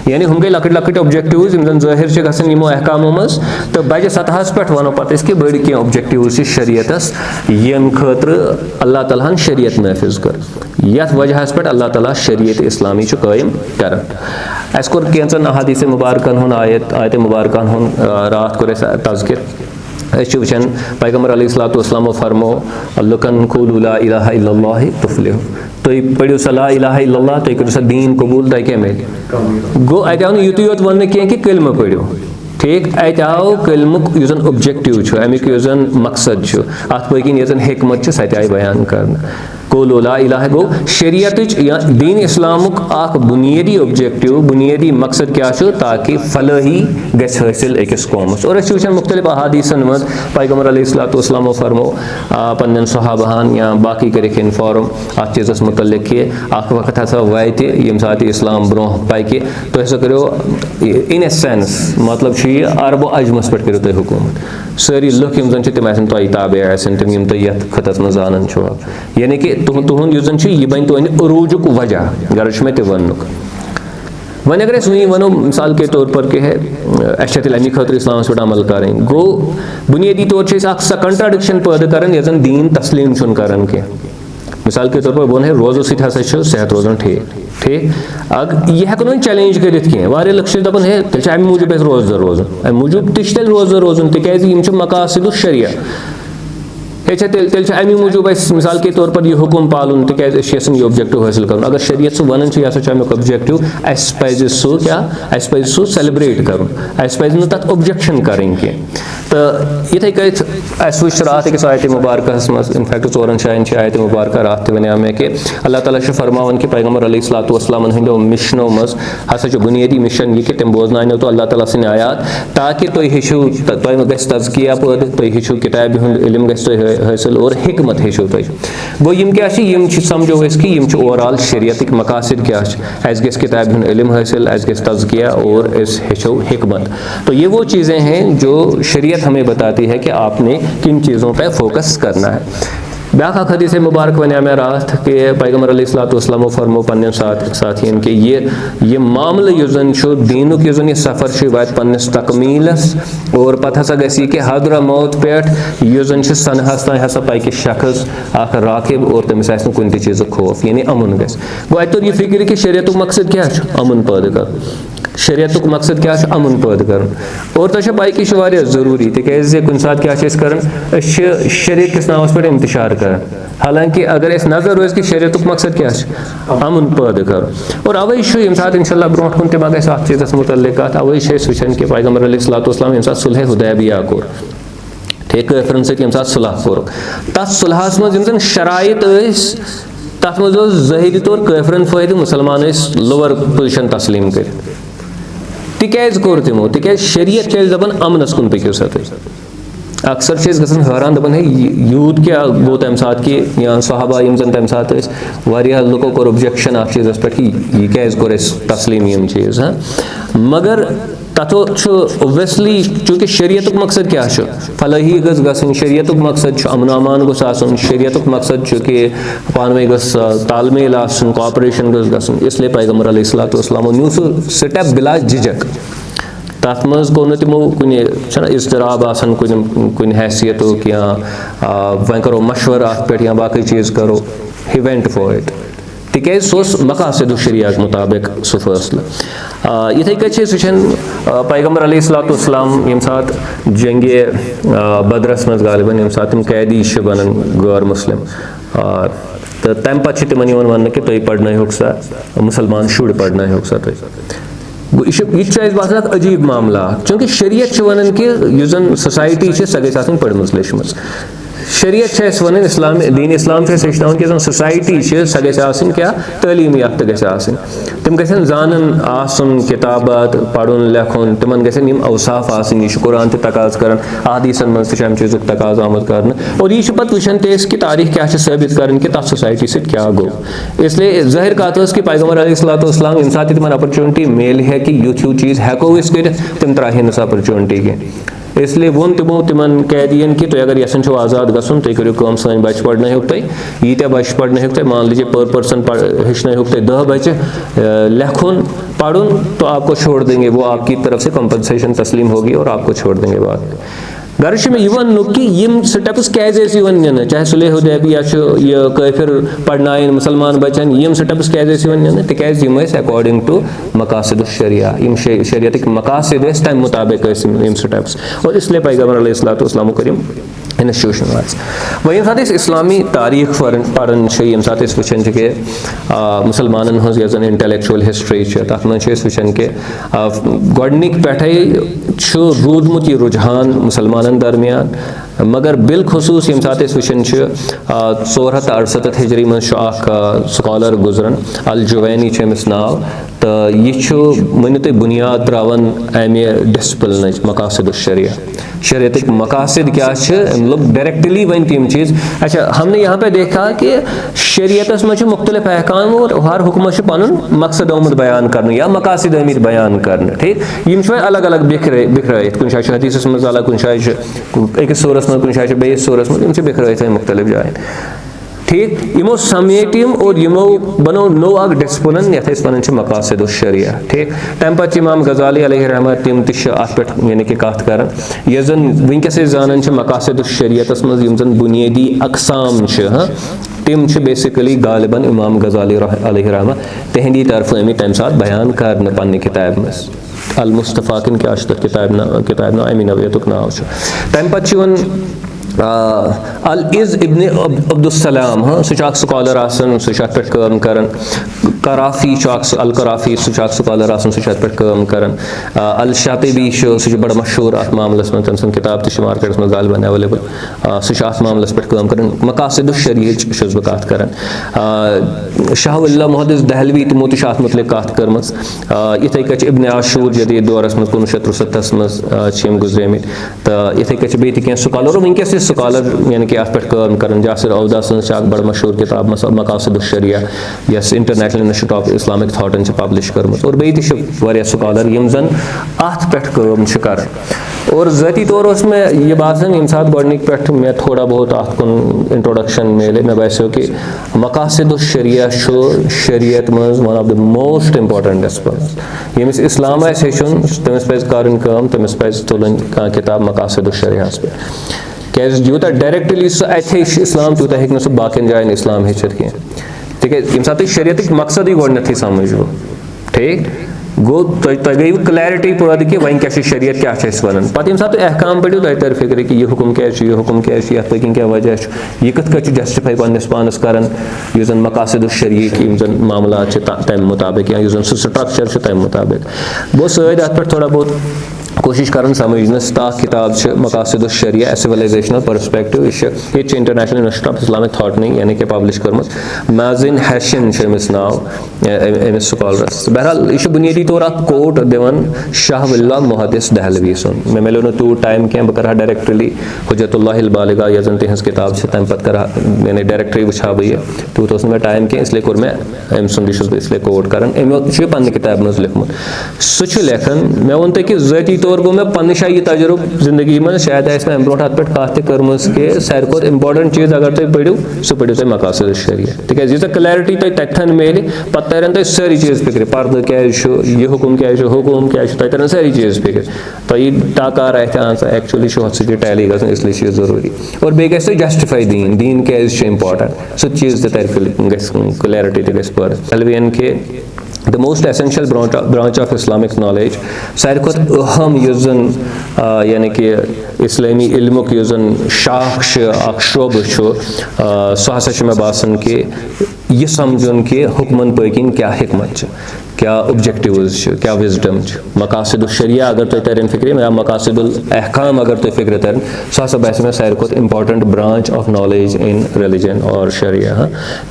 यानी हम गई लकट लकट ऑब्जेक्टिव यम जन ज़ाहिर गसन यमो अहकामों मज तो बजे सतहस पे वनो पे कि बड़ क्या ऑब्जेक्टिव शरीयतस यम खतर अल्लाह ताला शरीयत महफूज कर यथ वजह पे अल्लाह ताला शरीयत इस्लामी कायम कर अस कोर कैंचन अहादीस मुबारकन आयत मुबारकन रात कोर तज़किर वचन पैगम्बर अलैहिस्सलाम फरमो लुकन क़ूलू ला इलाहा इल्लल्लाह तुफ्लिहू तुम पढ़ो सा ला इलाहा इल्लल्लाह तुम करो सा दीन कबूल तुम क्या मिले गो अत आव युत योत वन कह कि कलमा पढ़ो ठीक अत आव कलमुक यु जन ऑब्जेक्टिव अमिक यु जन मकसद अत पकन यह हिकमत सह आय बयान कर क़ूलू ला इलाहा गो शरीयत दीन इस्लामुक अख बुनियादी ऑब्जेक्टिव बुनियादी मकसद क्या ताकि फलाही गस हासिल अकिस कौमस और वचन मुख्तलिफ अहादीसन मज पैगम्बर अलैहिस्सलाम फरमो पन्न सहाबाहन या बाकी कर इन्फॉर्म अत चीज़स मुतल्लिक कि अख वक्त हसा वात यम सात इस्लाम ब्रो पकि तुम हसा करो इन ए सेंस मतलब अरबो अजमस पे करो तुम हुकूमत सारी लुक यम जन तम तुम ताबे तम यम तुम ये खतस मज जानन यानी कि तुहद यह यह बन तुंद अरूजुक वजह गर्ज में वन वन अगर वही वनो मिसाल के तौर पर कह अमी खतर इस्लाम पे अमल करें गो बुनियादी तौर सा कंट्राडिक्शन पैदा कर यह दीन तस्लीम कर मिसाल के तौर पर बोन है रोजो सह सेहत रोजान ठीक अग यह हेको चैलेंज कर कह लुक दपान है तेल अमे मूजूब रोजदर रोजन अमे मूजूब तेल रोजदर रोजन तिक मकासिद शरिया अच्छा तेल अमी मूजूब मिसाल के तौर पर यह हुकुम पालन तक यह ऑब्जेक्टिव हासिल कर अगर शरीयत सह वन यह अमुक ऑब्जेक्टिव पज सह क्या पज सह सेलिब्रेट कर पज तथ ऑब्जेक्शन करें तो इथे कथ वो रात अकिस आयत मुबारक मज इनफैक्ट 4 शायन आयत मुबारक रात वन मे कि अल्लाह ताला फरमान कि पैगम्बर अलैहिस्सलाम हंदो मिशनों मज हसा बुनियादी मिशन यह कि तम बोजन तो अल्लाह ताला सद आयात ताकि तुम हेचु तुम गि तज़किया पद तुम हेचु किताब हुंद इल्म गि हासिल और हिकमत हेचु तुम गो यम क्या समझो कि ओवरऑल शरीयत मकासद क्या गि किताब हुंद इल्म हासिल गि तज़किया और हेचो हिकमत। तो ये वो चीज़ें हैं जो शरीयत हमें बताती है कि आपने किन चीज़ों पर फोकस करना है। ब्याख हदीस मुबारक वन मे रात कि पैगम्बर अलैहिस्सलाम फरमो पन्न साथियन कि ये मामल दीनुक यह सफ़र वात पन्नस तकमीलस और पत हसा गसी कि हदरा मौत पे सनहस तान हसा पाकि शख्स अख राकिब और तमिस आसि कुन चीज़ खौफ यानी अमुन गस गो अत तोर यह फिक्र कि शरीयतुक मकसद क्या अमुन पैदा कर शरीयतुक मकसद क्या अमुन पैदा कर और तुझे पाई कि वारिया ज़रूरी तिकाज कुन सात क्या कर शरीयत किस नामस पर इंतशार कर हालांकि अगर नजर रोज कि शरीयतुक मकसद क्या अमुन पैदा कर और अवे यम सात इंशाल्लाह ब्रोट कुन तम गस अत चीज़स मुतल्लिक अवे वुचान कि पैगम्बर अलैहिस्सलाम यम सात सुलह हुदैबिया कोर ठीक काफिरन सत यम सात सुलह कोर तथ सुलहस मज यम शराइत तथ मज ज़ाहिरी तौर काफिरन फायदे मुसलमान लोअर पोजिशन तस्लीम कर तिकाज कोर तमो तिकाज शरीयत दपान अमनस कुन पकू सा अक्सर गसन हैरान दपान है यूथ क्या गो तम सात कि या सहाबा यम जन तम सात वारिया लुको कोर ऑब्जेक्शन अ चीज़स पे कि यह क्या कोर तस्लीम यम चीज़ मगर तथो ओबियसली चूँकि शरीयतुक मकसद क्या फलाही गस गसन शरीयतुक मकसद अमन अमान गोस आसन शरीयतुक मकसद कि पान में गस तालमेल आसन कोऑपरेशन गस गसन इसलिए पैगम्बर अलैहिस्सलाम न्यू स्टेप बिला झिझक तथ मज गो न तमो कुन इज़्तिराब आसन कुन हैसियतुक या वन करो मशवर अत पे या बाकी चीज़ करो ही वेंट फॉर इट तिकाज सह मकासद शरिया मुताबिक सह फैसला इथे कन पैगम्बर अलैहिस्सलाम यम सात जंगे बदरस मज गालिबन यम सात तम कैदी बनन गैर मुस्लिम तो तम पे तिमन वन कि तुम पढ़न सा मुसलमान शुर पढ़न सा तुम यह बात अजीब मामला चूँकि शरीयत वन कि जन सोसाइटी सह गई पढ़म लेचम शरीयत वन इस्लाम दीन इस्लाम हेचन कि सोसाइटी सह गई क्या तालीम याफ्त गई तम गन जानन आसन किताबात पढ़न लेखन तिमन गन अवसाफ आसन यह कुरान तकाज कर अहदीसन मज तम चीज़ तकाज आमद कर और यह पे वुचान कि तारीख क्या साबित कर कि तथ सोसाइटी सत क्या गो इसलिए ज़ाहिर कत कि पैगम्बर अलैहिस्सलाम यम सात तिमन अपॉर्चुनिटी मिल है कि यूथ चीज़ हेको कर तम त्राहन अपॉर्चुनिटी कह इसलिए वोन तमो तिमन कैदियन कि तुम अगर यसान आज़ाद गसन तुम करो सन बच्चे पढ़न तुम यीत्या बच्चे पढ़न तुम मान लीजिए पर पर्सन हेचन तुम 10 बच्चे लेखन पढ़न तो आपको छोड़ देंगे वो आपकी तरफ से कंपनसेशन तस्लीम होगी और आपको छोड़ देंगे बात गर्ज में वन कि यम स्टेप्स क्या नीन चाहे सुलह हुदैबिया यह काफिर पढ़नायन मुसलमान बचन यम स्टेप्स क्या नीन तिकाज यम अकॉर्डिंग टू मकासद शरिया यम शरीयत मकासद तम मुताबिक यम स्टेप्स और इसलिए पैगम्बर अलैहिस्सलाम कर इंस्टीट्यूशन वह यम सात इस्लामी तारीख पढ़न यम सात वुचान कि मुसलमान हज इंटेलेक्चुअल हिस्ट्री तथ मज वुचान कि गोडनिक पे रूदमुत यह रुझान मुसलमान दरमियान मगर बिलखसूस यम सात वुचान 468 हिजरी मज स्कॉलर गुजरन अल जुवैनी अमिस नाव तो यह वन तुम बुनियाद त्रावन अमे डिसिप्लिन मकासद शरिया शरीयत मकासद क्या लोग डायरेक्टली वन तम चीज़ अच्छा हमने यहाँ पे देखा कि शरीयत मज मुख्तलिफ अहकाम और हर हुक्म पन मकसद आमुद बयान कर या मकासद आमित बयान कर ठीक यम अलग अलग बिखर कुन शाय हदीस मज अलग कुन शाय अकिस सूरस मज कुन शाय बेस सूरस मज बिखर मुख्तलिफ जायन ठीक यमो समेटिम और यमो बनो नो अग डिसिप्लिन यथ वन मकासद शरिया ठीक तम पे इमाम गजाली अलैहि रहमत तम अत पे यानी कि कत कर यह जन वनकस जानन मकासद शरियत मज यम जन बुनियादी अकसाम तम बेसिकली गालिबन इमाम गजाली अलैहि रहमत तहंदी तरफ अमित तम सात बयान कर पन्ने किताब मज अल मुस्तफा किन क्या किताब ना अमी नवियतुक नाव तम पे अल इज़ इब्न अब्दुस्सलाम सह स्कॉलर आसन सह पे काम करान कराफी अल कराफी सह स्कॉलर आसन सह पे काम करान अल शातिबी सह बड़ा मशहूर अत मामलस में तम सद किताब तह मार्केटस में गालिबन अवेलेबल सह अत मामलस पे काम करान मकासिद शरीयत छुस बह कत करान शाह वली मुहद्दिस दहलवी तमो तह अत मुतलिक कत करमस इथे कछ इब्न आशूर जदीद दौरस में 1973 में गुजरेमित तो इथे कछ बे तह स्कॉलर वनकस स्कॉलर यानी कि अत पे काम करान जासिर अवदा सज बड़ मशहूर किताब मकासिद शरिया यस इंटरनेशनल इंस्टीट्यूट ऑफ इस्लामिक थॉटन पब्लिश कर्मस और बे तह स्कॉलर यम जन अत पे काम करान और ज़ाती तौर में यह बासन यम सात गोडनिक पे मे थोड़ा बहुत अत कुन इंट्रोडक्शन मिले मे बसो कि मकासिद शरिया शरीयत मज one of the most important aspects यमिस इस्लाम आसे हेचुन तमिस पज करन काम तमिस पज तुलन का किताब मकासिद शरियास पे कैज यूता डायरेक्टली सह अत इस्लाम तूत हेक सह बाकिन जायन इस्लाम हेचित कह तिक यम सात शरीयत मकसद ही गोडनथी समझ ठीक गो तुम गई क्लैरिटी पद कि वन क्या शरीयत क्या वन पे यम सात अहकाम पढ़ो तुम तर फिक्र कि यह हुकुम क्या यह हुकुम क्या ये पकन क्या वजह यह कत जस्टिफाई पन्नस पानस करान यह जन मकासिद शरीक यम जन मामला तम मुताबिक या जन स्ट्रक्चर तम मुताबिक बो सद अत पे थोड़ा बहुत कोशिश कर समझनस ताक किताब मकासिद शरिया सिविलाइजेशनल परस्पेक्टिव ये international institute of Islamic thought नहीं यानी कि पब्लिश कर्मत माजिन हैशन अमिस नाव अमिस स्कॉलरस बहरहाल यह बुनियादी तौर कोट दिवान शाह वली मुहद्दिस दहलवी सुन मे मिलो न तूत टाइम क्या बह कर डायरेक्टली हुज्जतुल्लाहिल बालिगा यह जन तिहज किताब तम पे कर यानी डायरेक्टरी वुचा बह तूत मे टाइम क्या इसलिए कोर मे अम सुंद इसलिए कोट कर पन्ने किताब मज लिखमुत सह लेखन मे वो तुम कि ज़ाती तौर गो मे पन्ने शायद यह तजुर्ब जिंदगी में शायद मे अम ब्रोट अत पे कत कर्मस कि सारे खुद इंपॉर्टेंट चीज़ अगर तुम पढ़ो सह पढ़ो तुम मकासिद शरिया तिक क्लैरिटी तुम तथन मिले पे तरन तुम सारी चीज़ फिक्र पर्द क्या यह हुकुम क्या हुकुम क्या तुम तरन सारी चीज़ फिक्र तुम टाकार एक्चुअली सह टैली ग इसलिए ज़रूरी और बे गु जस्टिफाई दीन क्या इंपॉर्टेंट सह चीज़ क्लैरिटी तल अलवियन के the most essential branch of Islamic knowledge सारे खुद अहम युजन यानी कि इस्लामी इल्मुक युजन शाख शोब सह हसा मे बासन कि यह समझन कि हुक्मन पकिन क्या हिकमत क्या ऑब्जेक्टिव्स क्या विजडम मकासिद शरिया अगर तुम तरन फिक्र या मकासिद अहकाम अगर तुम फिक्र तरन सह हसा बस मे सारे खुद important branch of knowledge in religion और शरिया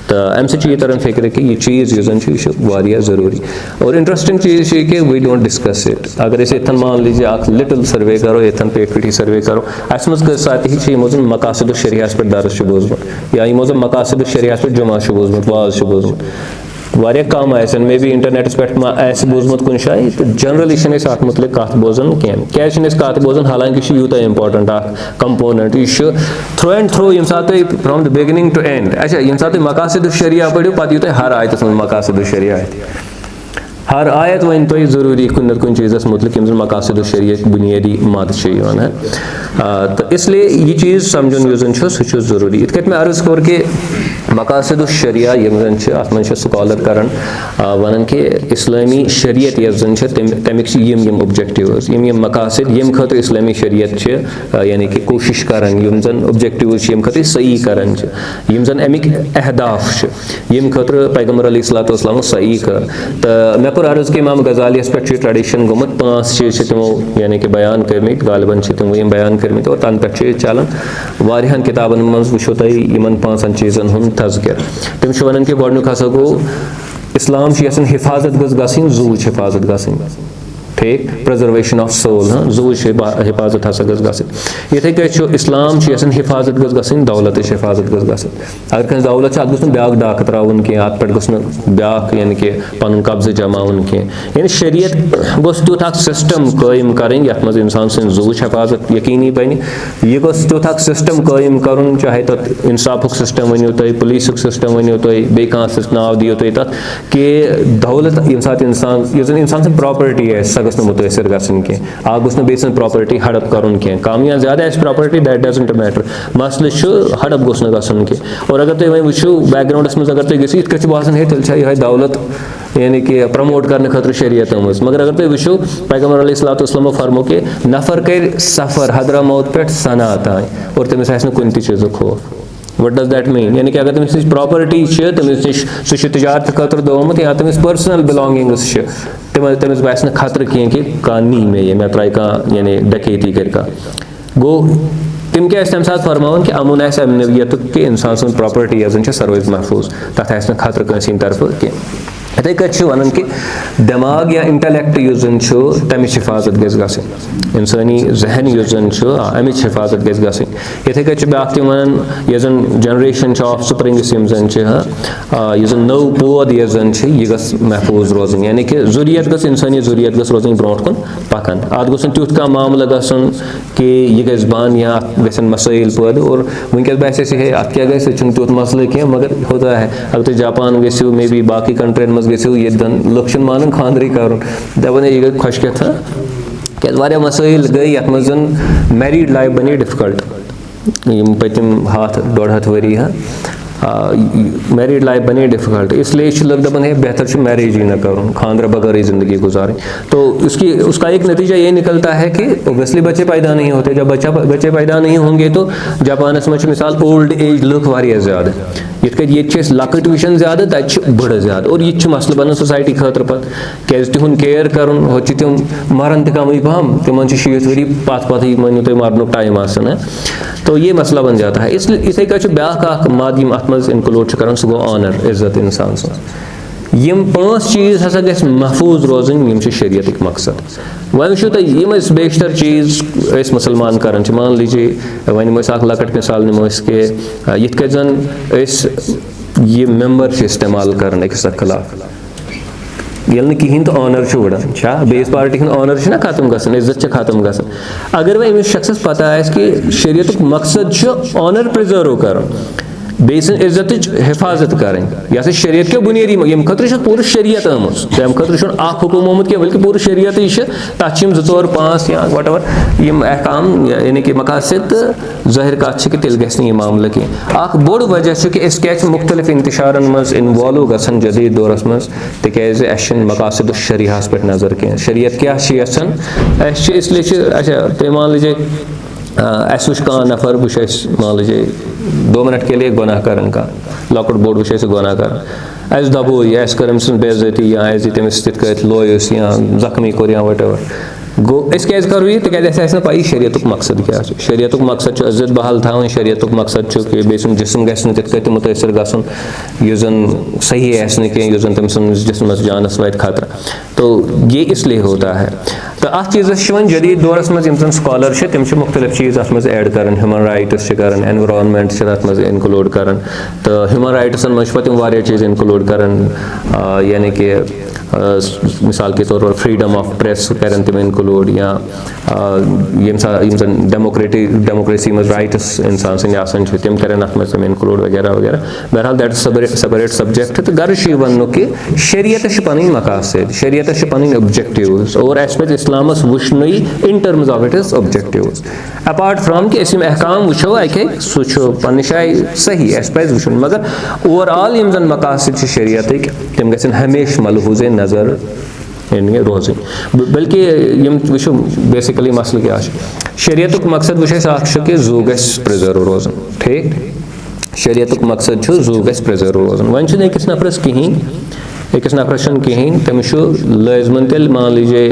तो अम सह तरन फिक्र कि यह चीज़ यह ज़रूरी और इंटरेस्टिंग चीज़ कि वी डोंट डिस्कस इट अगर इतन मान लीजिए अख लिटिल सर्वे करो इतन पेट पीटी सर्वे करो अस सात ही मकासिद शरियास पे दर्स बोजमुत या यमो मकासिद शरियास पे जुमा बोजमुत वाज बोजमुत वारिया कम आसन मे बी इंटरनेटस पे बोजमुत कुछ जाए तो जनरली अत मुतलिक कत बोजान क्या कत बोजान हालांकि यूत इंपॉर्टेंट कंपोनेंट यह थ्रू एंड थ्रू यम सात from the beginning to end अच्छा यम सात मकासिद शरिया पढ़ो पे यू हर आयतस मज मकासिद शरिया हर आयत वन तुम जरूरी कुन न कुन चीज़ मुतलिक यम मकासिद शरिया बुनियादी मद है तो इसलिए यह चीज़ समझन युजन सह जरूरी इत कट मे अर्ज कोर कि मकासिद शरिया यम जन अत मन स्कॉलर कर वन कि इस्लामी शरीयत यम तमिक यम ऑब्जेक्टिव्स यम मकासिद यम खतर इस्लामी शरीयत यानी कि कोशिश कर यम जन ऑब्जेक्टिव्स यम खतर सही कर यम जन अमिक अहदाफ यम खतर पैगम्बर अलैहिस्सलाम सही कर तो मे कोर अर्ज कि इमाम गजालियस पे ट्रेडिशन गोमुत 5 चीज़ तमो यानी कि बयान कर्मित गालिबन तमो यम बयान कर्मित और तन पे चलान वारियान किताबन मज वुचो तुम इन 5 चीज़न हुंद तज़किर तम वन कि गोडनुक हसा गो इस्लाम हिफाजत गई जू हिफाजत गई ठीक प्रिजर्वेशन ऑफ सोल जू हिफाजत हसा गई इथे कह इस्लाम हिफाजत गई दौलत हिफाजत गई अगर कह दौलत अत गो ब्या डाक त्रावन कह अत पे ब्या यानी कि पन कब्जे जमावन कह यानी शरीयत गोस तुथ सिस्टम कायम करें ये मज इंसान सद जू हिफाजत यकीनी बन यह गोस तुथ सिस्टम कायम कर चाहे तथ इंसाफुक सिस्टम वनो तुम पुलिसुक सिस्टम वनो तुम बे नाव दियो तुम तथ कि दौलत ये सात इंसान सद प्रॉपर्टी है सह गस मुतासर गसन के आग गस बेस प्रॉपर्टी हड़प करुन के कम या ज्यादा property that doesn't matter muscle हड़प गस गसन के और अगर तुम वो वो बैकग्राउंडस मज अगर तुम गो ये बासान है तेल यह दौलत यानी कि प्रमोट करने खतर शरीयत मगर अगर तुम वो पैगम्बर अलैहिस्सलाम फरमो कि नफर कर सफ़र हदरा मौत पे सना तान और तमिस कुन चीज़ खौफ वट डज दैट मीन यानी कि अगर तमिस नश प्रॉपर्टी तमिस नश सह तजारत खतर दोमुत या तमिस पर्सनल बिलोंगिंग्स तमिस बास खतर कह कि नी मे त्राय कह यानी डकैती कर गो तम क्या तम साथ फरमान कि अमुन अमनवियत कि इंसान सुन प्रॉपर्टी सर्वज महफूज तथ खतर कंस तरफ कह इथे कट वन कि दिमाग या इंटेलेक्ट तमिच हिफाजत गई इंसानी जहन अमिच हिफाजत गई इथे कट ब्या one N generation of springs जन नौ पौध यह गस महफूज रोजन यानी कि ज़ुरियत गस इंसानी ज़ुरियत गस रोजन ब्रो कुन पकान अत गोस तुथ कह मामला गसन कि यह गस बन या गसन मसाइल पैद और वनकस बासे है अत क्या गई तुथ मसल कह मगर होता है अगर तुम जापान गो मे बी बाकी कंट्रियन गो ये लुक मान खानदरी कर दपान यह गई खुश कथा क्या मसाइल गई ये मज मैरिड लाइफ बनी डिफिकल्ट पतिम हाथ वरी मैरिड लाइफ बनी डिफिकल्ट इसलिए लोग दपान है बेहतर मैरिज ही न कर खानदर बगैर ही ज़िंदगी गुजारें तो उसका एक नतीजा ये निकलता है कि ओबियसली बच्चे पैदा नहीं होते जब बच्चे पैदा नहीं होंगे तो जापानस में मिसाल ओल्ड एज लुक वारिया ज़्यादा ये लकट वुचान ज्यादा तब बड़ ज्यादा और यह मसल बन सोसाइटी खतर पे क्या तिहद केयर कर तम मरन तम पहम तिम 60 वरी पत मानो तुम मरन टाइम आसान तो ये मसला बन जाता है इसलिए इथे क्या ब्या माध्यम अत मज इनक्लूड कर सह गो ऑनर इज्जत इंसान यम 5 चीज़ हसा गस महफूज रोजन यम शरीयत मकसद वन वो तुम बेशतर चीज़ मुसलमान कर मान लीजिए वन लकट मिसाल नमो कि ये जन ये मेम्बर इस्तेमाल कर अकिस खिलाफ ये कहें तो ऑनर उड़ान बेस पार्टी ऑनर ना खत्म गसन इज्जत खत्म गसन अगर वह अमिस शख्स पता कि शरीयत मकसद ऑनर प्रिजर्व कर बेस इज्जत हिफाजत करें यह शरीयत के बुनियादी यम खतर पूरी शरीयत आम खतर हुकुम आमुत क्या बल्कि पूरी शरीयत तथ 2 4 5 या वट एवर यम अहकाम यानी कि मकासद ज़ाहिर कत कि तेल गस यह मामला कह बोड़ वजह कि क्या मुख्तलिफ इंतशारन मज इन्वॉल्व गसन जदीद दौरस मज तिकाज मकासद शरीहस पे नजर कह शरीयत क्या यसान इसलिए अच्छा तुम मान लीजिए कह नफर मान लीजिए 2 मिनट के लिए गुनाह कर लकुट बोड़ वो गुनाह कर दबो या कर बेइज्जती या तमिस तित लोयस या जख्मी कोर या वट एवर गो क्या करो यह तिकाज पी शरीयत मकसद क्या शरीयत मकसद इज्जत बहाल थवन शरीयत मकसद कि बेसुन जिस्म गि तित मुतासर गसन जन सही कह जन तम जिस्म जानस वात खतरा तो ये इसलिए होता है तो अत चीज़स जदीद दौरस मज स्कॉलर तम मुख्तलिफ चीज़ अत मज ऐड कर ह्यूमन राइट्स कर एनवायरनमेंट अत मज इनक्लूड कर तो ह्यूमन राइट्सन मज पे चीज़ इनक्लूड कर यानी कि मिसाल के तौर पर फ्रीडम ऑफ प्रेस कर तम इनक्लूड या डेमोक्रेसी मज राइट्स इंसान सं तम कर तम इनक्लूड वगैरह वगैरह बहरहाल दैट सेपरेट सब्जेक्ट तो गर्ज वन कि शरीयत पन मकासद शरीयत पन ऑब्जेक्टिव्स और अस पे इस्लामस वुचन in terms of it is objectives apart from कि अहकाम वो अके सह पन्ने जाए सही अस पे वुचन मगर ओवरऑल यम जन मकासद शरीयत तम गन हमेशा मलहूज नजर रोजन बल्कि यम वो बेसिकली मसल क्या शरीयत मकसद वो कि जू गस प्रिजर्व रोजन ठीक शरीयत मकसद जू गस प्रिजर्व रोजन वन अकिस नफरस कहें अकिस नफरस कहें तमिस लाजमन तेल मान लीजिए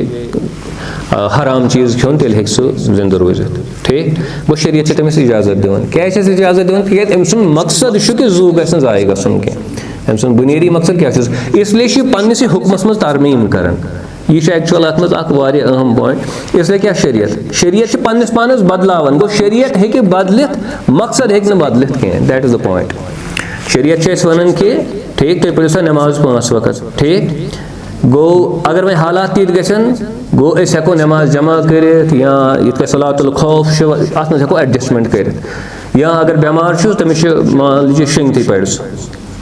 हराम चीज़ खोन तेल हे जिंद रोजित ठीक वो शरीयत तमिस इजाजत दिवान क्या इजाजत दिवान तिकाज अम सुन मकसद कि जू गस जाय गसन कह अम सुन बुनियादी मकसद क्या इसलिए पन्नस हुक्मस मज तरमीम कर यह एक्चुअल अत मज अहम पॉइंट इसलिए क्या शरीयत पन्नस पानस बदलावन गो शरीयत हे बदलित मकसद हे बदलित कह दैट इज द पॉइंट शरीयत वन कि ठीक तुम पढ़ो सा नमाज 5 वक्त ठीक गो अगर वह हालात तीत गन गो हेको नमाज जमा कर या ये सलातुल खौफ अत मज हेको एडजस्टमेंट कर या अगर बेमार तमिस मान लीजिए शंगती पड़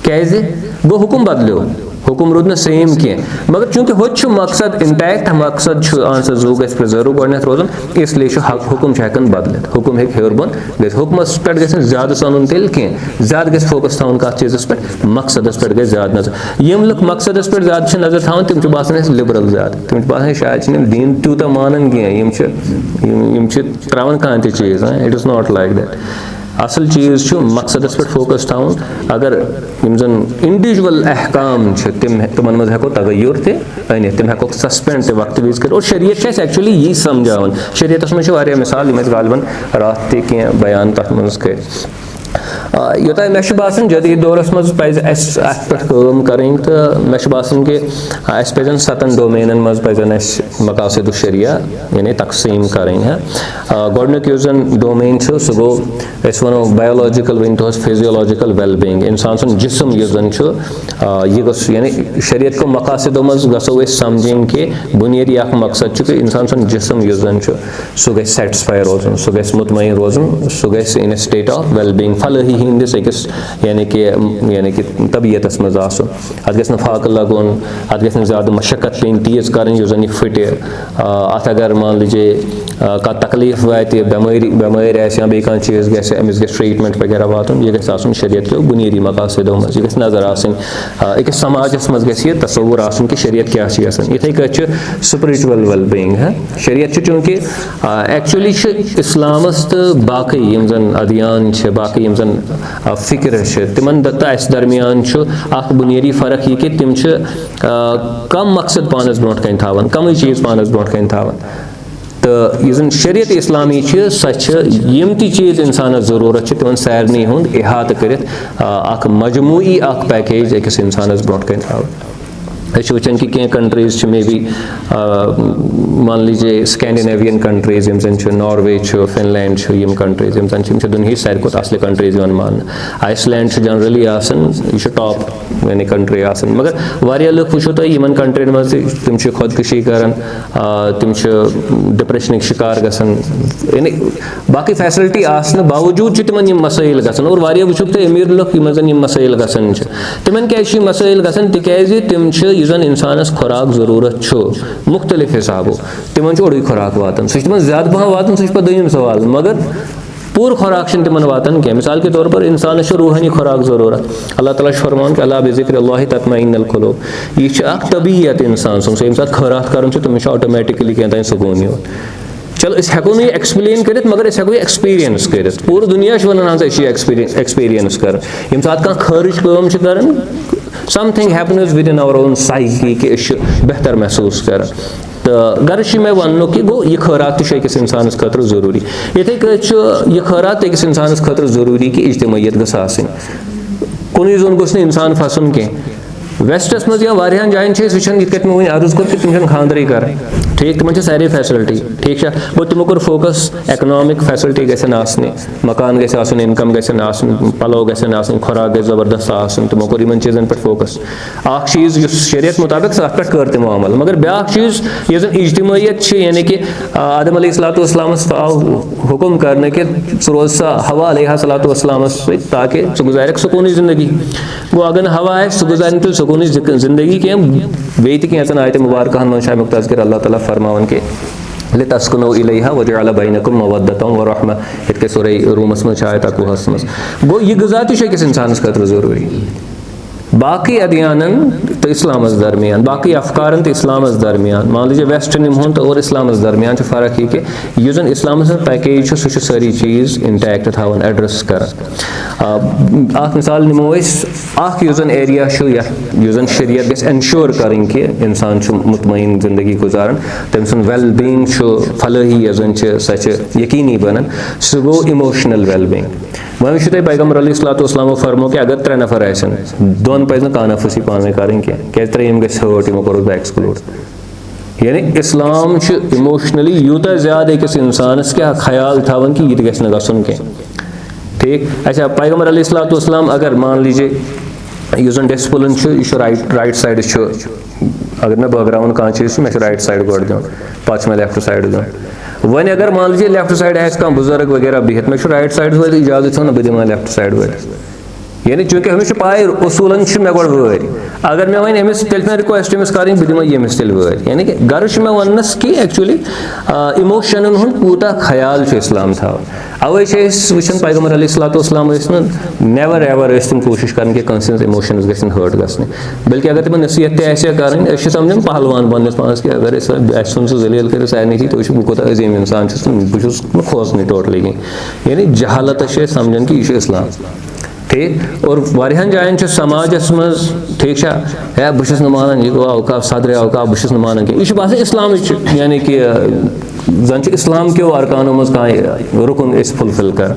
क्या गो हुकुम बदलो हुकुम रूद सेम कह मगर चूंकि हो मकसद इंटैक्ट मकसद आंसर जू गि प्रिजर्व गो रोजन इसलिए हुकुम हेकान बदलित हुकुम हेर बोन गि हुकुमस पे गि ज्यादा सन तेल कह ज्यादा गि फोकस थवन कत चीज़ पे मकसदस पे गि ज्यादा नजर यम लुक मकसदस पे ज्यादा नजर थवन तम बासान लिबरल ज्यादा तम बासान शायद दीन तूता मानन कह त्रावन कह चीज़ it is not like that असल चीज़ मकसदस पे फोकस थवन अगर जन इंडिविजुअल अहकाम तिमन मज हेको तगय्युर तन तम हेको सस्पेंड ते वक्त विज कर और शरीयत एक्चुअली यही समझावन शरीयत मज मिसाल गालिबन रात तह बयान तथ मज कर योत मे बासान जदीद दौरस मज पे करें तो मे बासान कि पे 7 डोमेनन मज पे मकासिद शरिया यानी तकसीम करें गोडनुक जन डोमेन सह गो वो बायोलॉजिकल वन तो फिजियोलॉजिकल वेल बीइंग इंसान सुन जिस्म जन यह गो यानी शरीयत को मकासिदों मज गो समझें कि बुनियादी मकसद कि इंसान सुन जिस्म जन सह गि सेटिस्फाई रोजन सह गि मुतमईन रोजन सह गि in state of well being फलाही हिंदिस अकिस यानी कि तबीयत मज अत गि फाक लगन अत गि ज्यादा मशक्कत पेन तेज कर जन यह फटे अत अगर मान लीजिए कह तकलीफ वात बेमार या बे कह चीज़ गि अमिस गि ट्रीटमेंट वगैरह वातन यह गि शरीयत के बुनियादी मकासदों मज यह नजर अकिस समाजस मज गि तसव्वुर कि शरीयत क्या इथे कह स्पिरिचुअल वेल बीइंग है शरीयत चूंकि एक्चुअली इस्लामस तो बाकी यम जन अदियान बाकी यम जन फिक्र तिमन दरमियान बुनियादी फ़र्क यह कि तिम कम मकसद पानस ब्रोट कन थावन कम चीज़ पानस ब्रोट कन थावन तो यह शरीयत इस्लामी सह यम चीज़ इंसान ज़रूरत तिमन सारनी हुंद इहात कर मजमूई पैकेज अकिस इंसानस ब्रोट कन थावन वचन कि कह कंट्रीज मे बी मान लीजिए स्कैंडिनेवियन कंट्रीज यम जन नॉर्वे फिनलैंड यम कंट्रीज यम जन दुनिया सारे खुद असल कंट्रीज मान आइसलैंड जनरली यह टॉप यानी कंट्री मगर वारिया लुक वो तुम इन कंट्रीन मज तम खुदकशी कर तम डिप्रेशन शिकार यानी बाकी फैसिलिटी आसने बावजूद तिमन मसाइल गसन और वारिया वो तुम अमीर लुक यम मसाइल गसन तिमन क्या मसाइल गसन तिकाज तिम यन इंसानस खुराक जरूरत मुख्तलिफ हिसाबों तिमन ओडुई खुराक वातान सह ज्यादा पहन वातान सह दोयम सवाल मगर पूर खुराक तिमन वातान कह मिसाल के तौर पर इंसान रूहानी खुराक जरूरत अल्लाह ताला फरमान कि अला बिज़िक्रिल्लाहि तत्मइन्नुल क़ुलूब यह तबीयत इंसान सुन यम सात खैरात कर तमिस ऑटोमेटिकली क्या सुकून यो चलो अस हेको नहीं एक्सप्लेन कर मगर अस हेको एक्सपीरियंस कर पूर दुनिया वन एक्सपीरियंस कर यम सात कह खर्च कर something happens within our own psyche कि बेहतर महसूस कर तो गर्ज मे वन कि गो यह खैरात अकिस इंसानस खतर जरूरी इथे यह खैरात अकिस इंसानस खतर जरूरी कि इज्तिमाइयत गस आसनी कुन जोन गोस इंसान फसन कह वेस्टस मज या वारियान जायन वचान ये मे वन अर्ज कर कि तुम खानदर कर ठीक तुम सारे फैसिलिटी ठीक है गो तमो कोर फोकस इकनॉमिक फैसिलिटी गसन आसने मकान गस आसन इनकम गसन आसन पलो गसन आसन खुराक गस जबरदस्त आसन तमो कोर इन चीज़न पे फोकस अख चीज़ शरीयत मुताबिक अत पे कर तमो अमल मगर ब्या चीज़ यह जन इज्तिमाइयत यानी कि आदम अलैहिस्सलातु आव हुक्म करने के रोज सा हवा अलैहिस्सलातु ताकि गुजार सुकूनी जिंदगी गो अगर हवा है गुजार तो सुकूनी जिंदगी क्या बे तन आयत मुबारक मन तज़किर अल्लाह ताला फरमावन के लितस्कुनु इलैहा वजअल बैनकुम मवद्दतन व रहमा इतके सूरह रूमस में आयत अकूहस में गो यह ग़िज़ा किस इंसानस खतर ज़रूरी बाकी अदियानन तो इस्लामस दरमियान बाकी अफकारन तो इस्लामस दरमियान मान लीजिए वेस्टर्न हूँ तो और इस्लामस दरमियान फ़र्क यह कि यह जन इस्लामस पैकेज सह सारी चीज़ इंटैक्ट थवन एड्रेस कर मिसाल नमो जन एरिया जन शरीयत गस एनश्योर करें कि इंसान मुतमईन जिंदगी गुजारन तम सुन वेल बीइंग फलाही जन सह यकीनी बनन सह गो इमोशनल वेल बीइंग वह तुम पैगम्बर अलैहिस्सलातु फरमो कि अगर 3 नफर आसन दोन पे कानफसी पान करें क्या त्रेम गि हर्ट यमो कोर एक्सक्लूड यानी इस्लाम इमोशनली यूत ज्यादा अकिस इंसानस क्या ख्याल थवन कि यह गि गसन कह ठीक अच्छा पैगम्बर अलैहिस्सलातु अगर मान लीजिए यह जन डिसिप्लिन यह राइट साइड अगर मैं बगरावन कह चीज़ मे राइट साइड गोड दिन पे लेफ्ट साइड दिन वन अगर मान लीजिए लेफ्ट साइड कह बुजुर्ग वगैरह बिहत मे राइट साइड वो इजाजत ना बह दिमा लेफ्ट साइड वो यानी चूंकि हमें पाए उसूलन मे गो वर अगर मे वन अमिस तेल रिक्वेस्ट अमिस कर बह दिम यमिस तेल वर यानी कि गर्ज मे वनस कि एक्चुअली इमोशन हूँ कूता ख्याल इस्लाम थवन अवे वुचान पैगम्बर अलैहिस्सलाम नेवर एवर तम कोशिश कर कंस इमोशंस गन हर्ट गए बल्कि अगर तिम नसीहत कर समझान पहलवान बनस पानस कि अगर सुन सह जलील कर सारे तो बह कोत अजीम इंसान बहुत खोजन टोटली कहीं यानी जहालत समझान कि यह इस्लाम ठीक और वारियान जायन समाजस मज ठीक है बहुत मानान यह गो अवकाफ सदर अवकाफ बहुत मानान कि यह बसान इस्लाम यानी कि जन इस्लाम क्यों अरकानों मज कह रुकन फुलफिल कर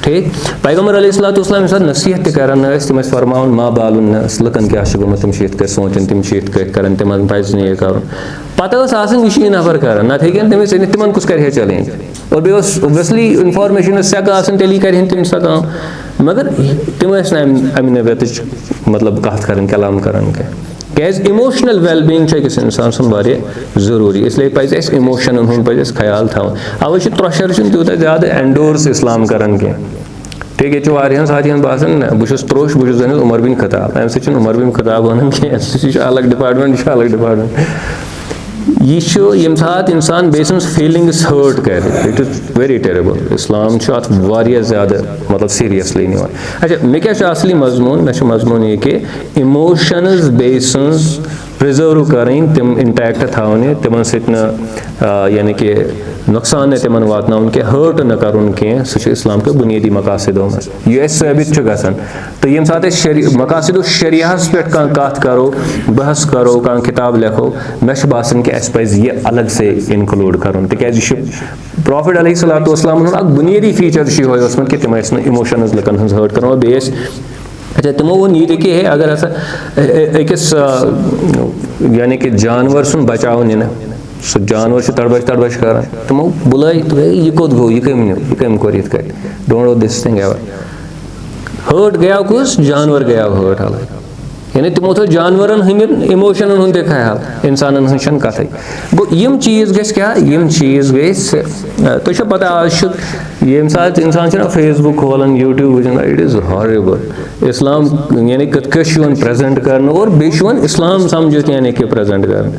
ठीक पैगम्बर अलैहिस्सलाम नसीहत करान तम फरमान माँ बालुन लुकन क्या गोमुत तम ये सोचन तम ये कर तिम पज यह कर पता यह नफर कर नत हेन तमिस तिमन कुछ कर चैलेंज और बे ओबियसली इन्फॉर्मेशन सेक तेली कर तिम सह काम मगर तिम अमि नबियत मतलब कत कर कलाम कर कैज इमोशनल वेल बीइंग अकिस इंसान सुन जरूरी इसलिए पज इमोशन पे ख्याल थवन अवे त्रोशर तूत ज्यादा एंडोर्स इस्लाम करान कह ठीक ये वारियान साथियन बासान बहुत त्रोश बहुत उमर बिन खताब अम सत उमर बिन खताब वन कह अलग डिपार्टमेंट यह अलग डिपार्टमेंट यह सात इंसान बे फीलिंग्स हर्ट कर इट इज वेरी टेरेबल इस्लाम अत ज्यादा मतलब सीरियसली निवान अच्छा मे क्या असली मजमून मे मजमून यह कि इमोशंस बे प्रिजर्व करें तिम इंटैक्ट थवन तिमन यानी कि नुकसान न तिमन वातन कि हर्ट न करुन कह सह इस्लाम के बुनियादी मकासदों मज यह साबित गसान तो ये सात मकासद शरियाहस पे कत करो बहस करो कह किताब लिखो मे बासान कि अस पज यह अलग से इनक्लूड करुन तिज प्रॉफिट अलैहिस्सलाम बुनियादी फीचर यह कि तिम इमोशंस लुकन हज हर्ट कर बे अच्छा तमो वो नीत कि है अगर अकिस यानी कि जानवर सुन बचाव इन सह जानवर तड़बश कर तमो बुलाई तो यह कोत गो यह कम कोर ये don't do this thing ever hurt गया कुस जानवर गया हर्ट हाल यानी तिमो थो जानवरन हंद इमोशन हूं ते ख्याल इंसान हन कथ गो यम चीज गस क्या यम चीज गस तो पता आज ये सात इंसान फेसबुक खोलान यूट्यूब वुचान इट इज हॉरिबल इस्लाम यानी कत प्रेजेंट कर और बेन इस्लाम समझित यानी कि प्रेजेंट कर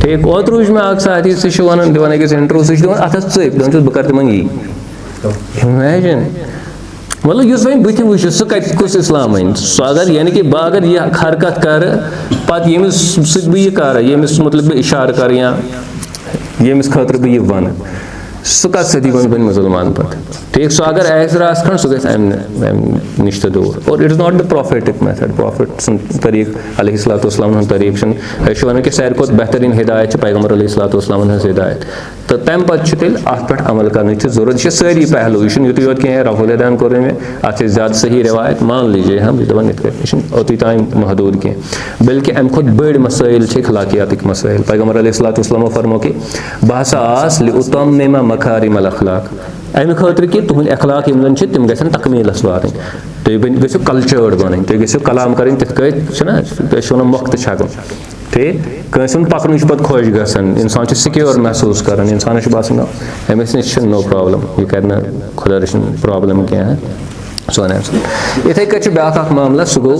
ठीक ओत मे अख साथी सह वन दिवान अकिस इंटरव्यू सह अथस चप दपान बह कर तिमन यी इमेजिन मतलब इस वो बुथ वो सह कत कुस इस्लाम अन सह अगर यानी कि बह अगर यह हरकत कर पत यमिस सह बह यह कर यमिस मतलब बह इशार कर या यमिस खतर बह यह वन सह कत सदी वन बन मुसलमान पे ठीक सह अगर ऐसर आन सह गम नश दूर और it is not the prophetic method profit तरीक अलैहिस्सलाम तरीक वन कि सारे खुद बेहतरीन हिदायत पैगम्बर अलैहिस्सलाम हिदायत तो तम पे तेल अत पे अमल कर जरूरत यह सारी पहलू यह युत योत कह रफुलदान कोर मे अत ज्यादा सही रिवायत मान लीजिए हम दपान यह ओत तान महदूद कह बल्कि अम खुद बड़ मसाइल अखलाकियात मसाइल पैगम्बर अलैहिस्सलाम फरमो कि बह हसा आस लिउतम्मिम मकारिमल अखलाक अमि खतर कि तुहद अखलाक तम गन तकमीलस वात तुम गो कल्चर्ड बन तुम गो कलाम कर तुम मुख्त छकन ठीक कंस पकन पे खुश गसान इंसान सिक्योर महसूस कर इंसान बासान अमिस नश नो प्रॉब्लम यह कर खुदा रचन प्रॉब्लम कह सो इथे कट ब्या मामला सह गो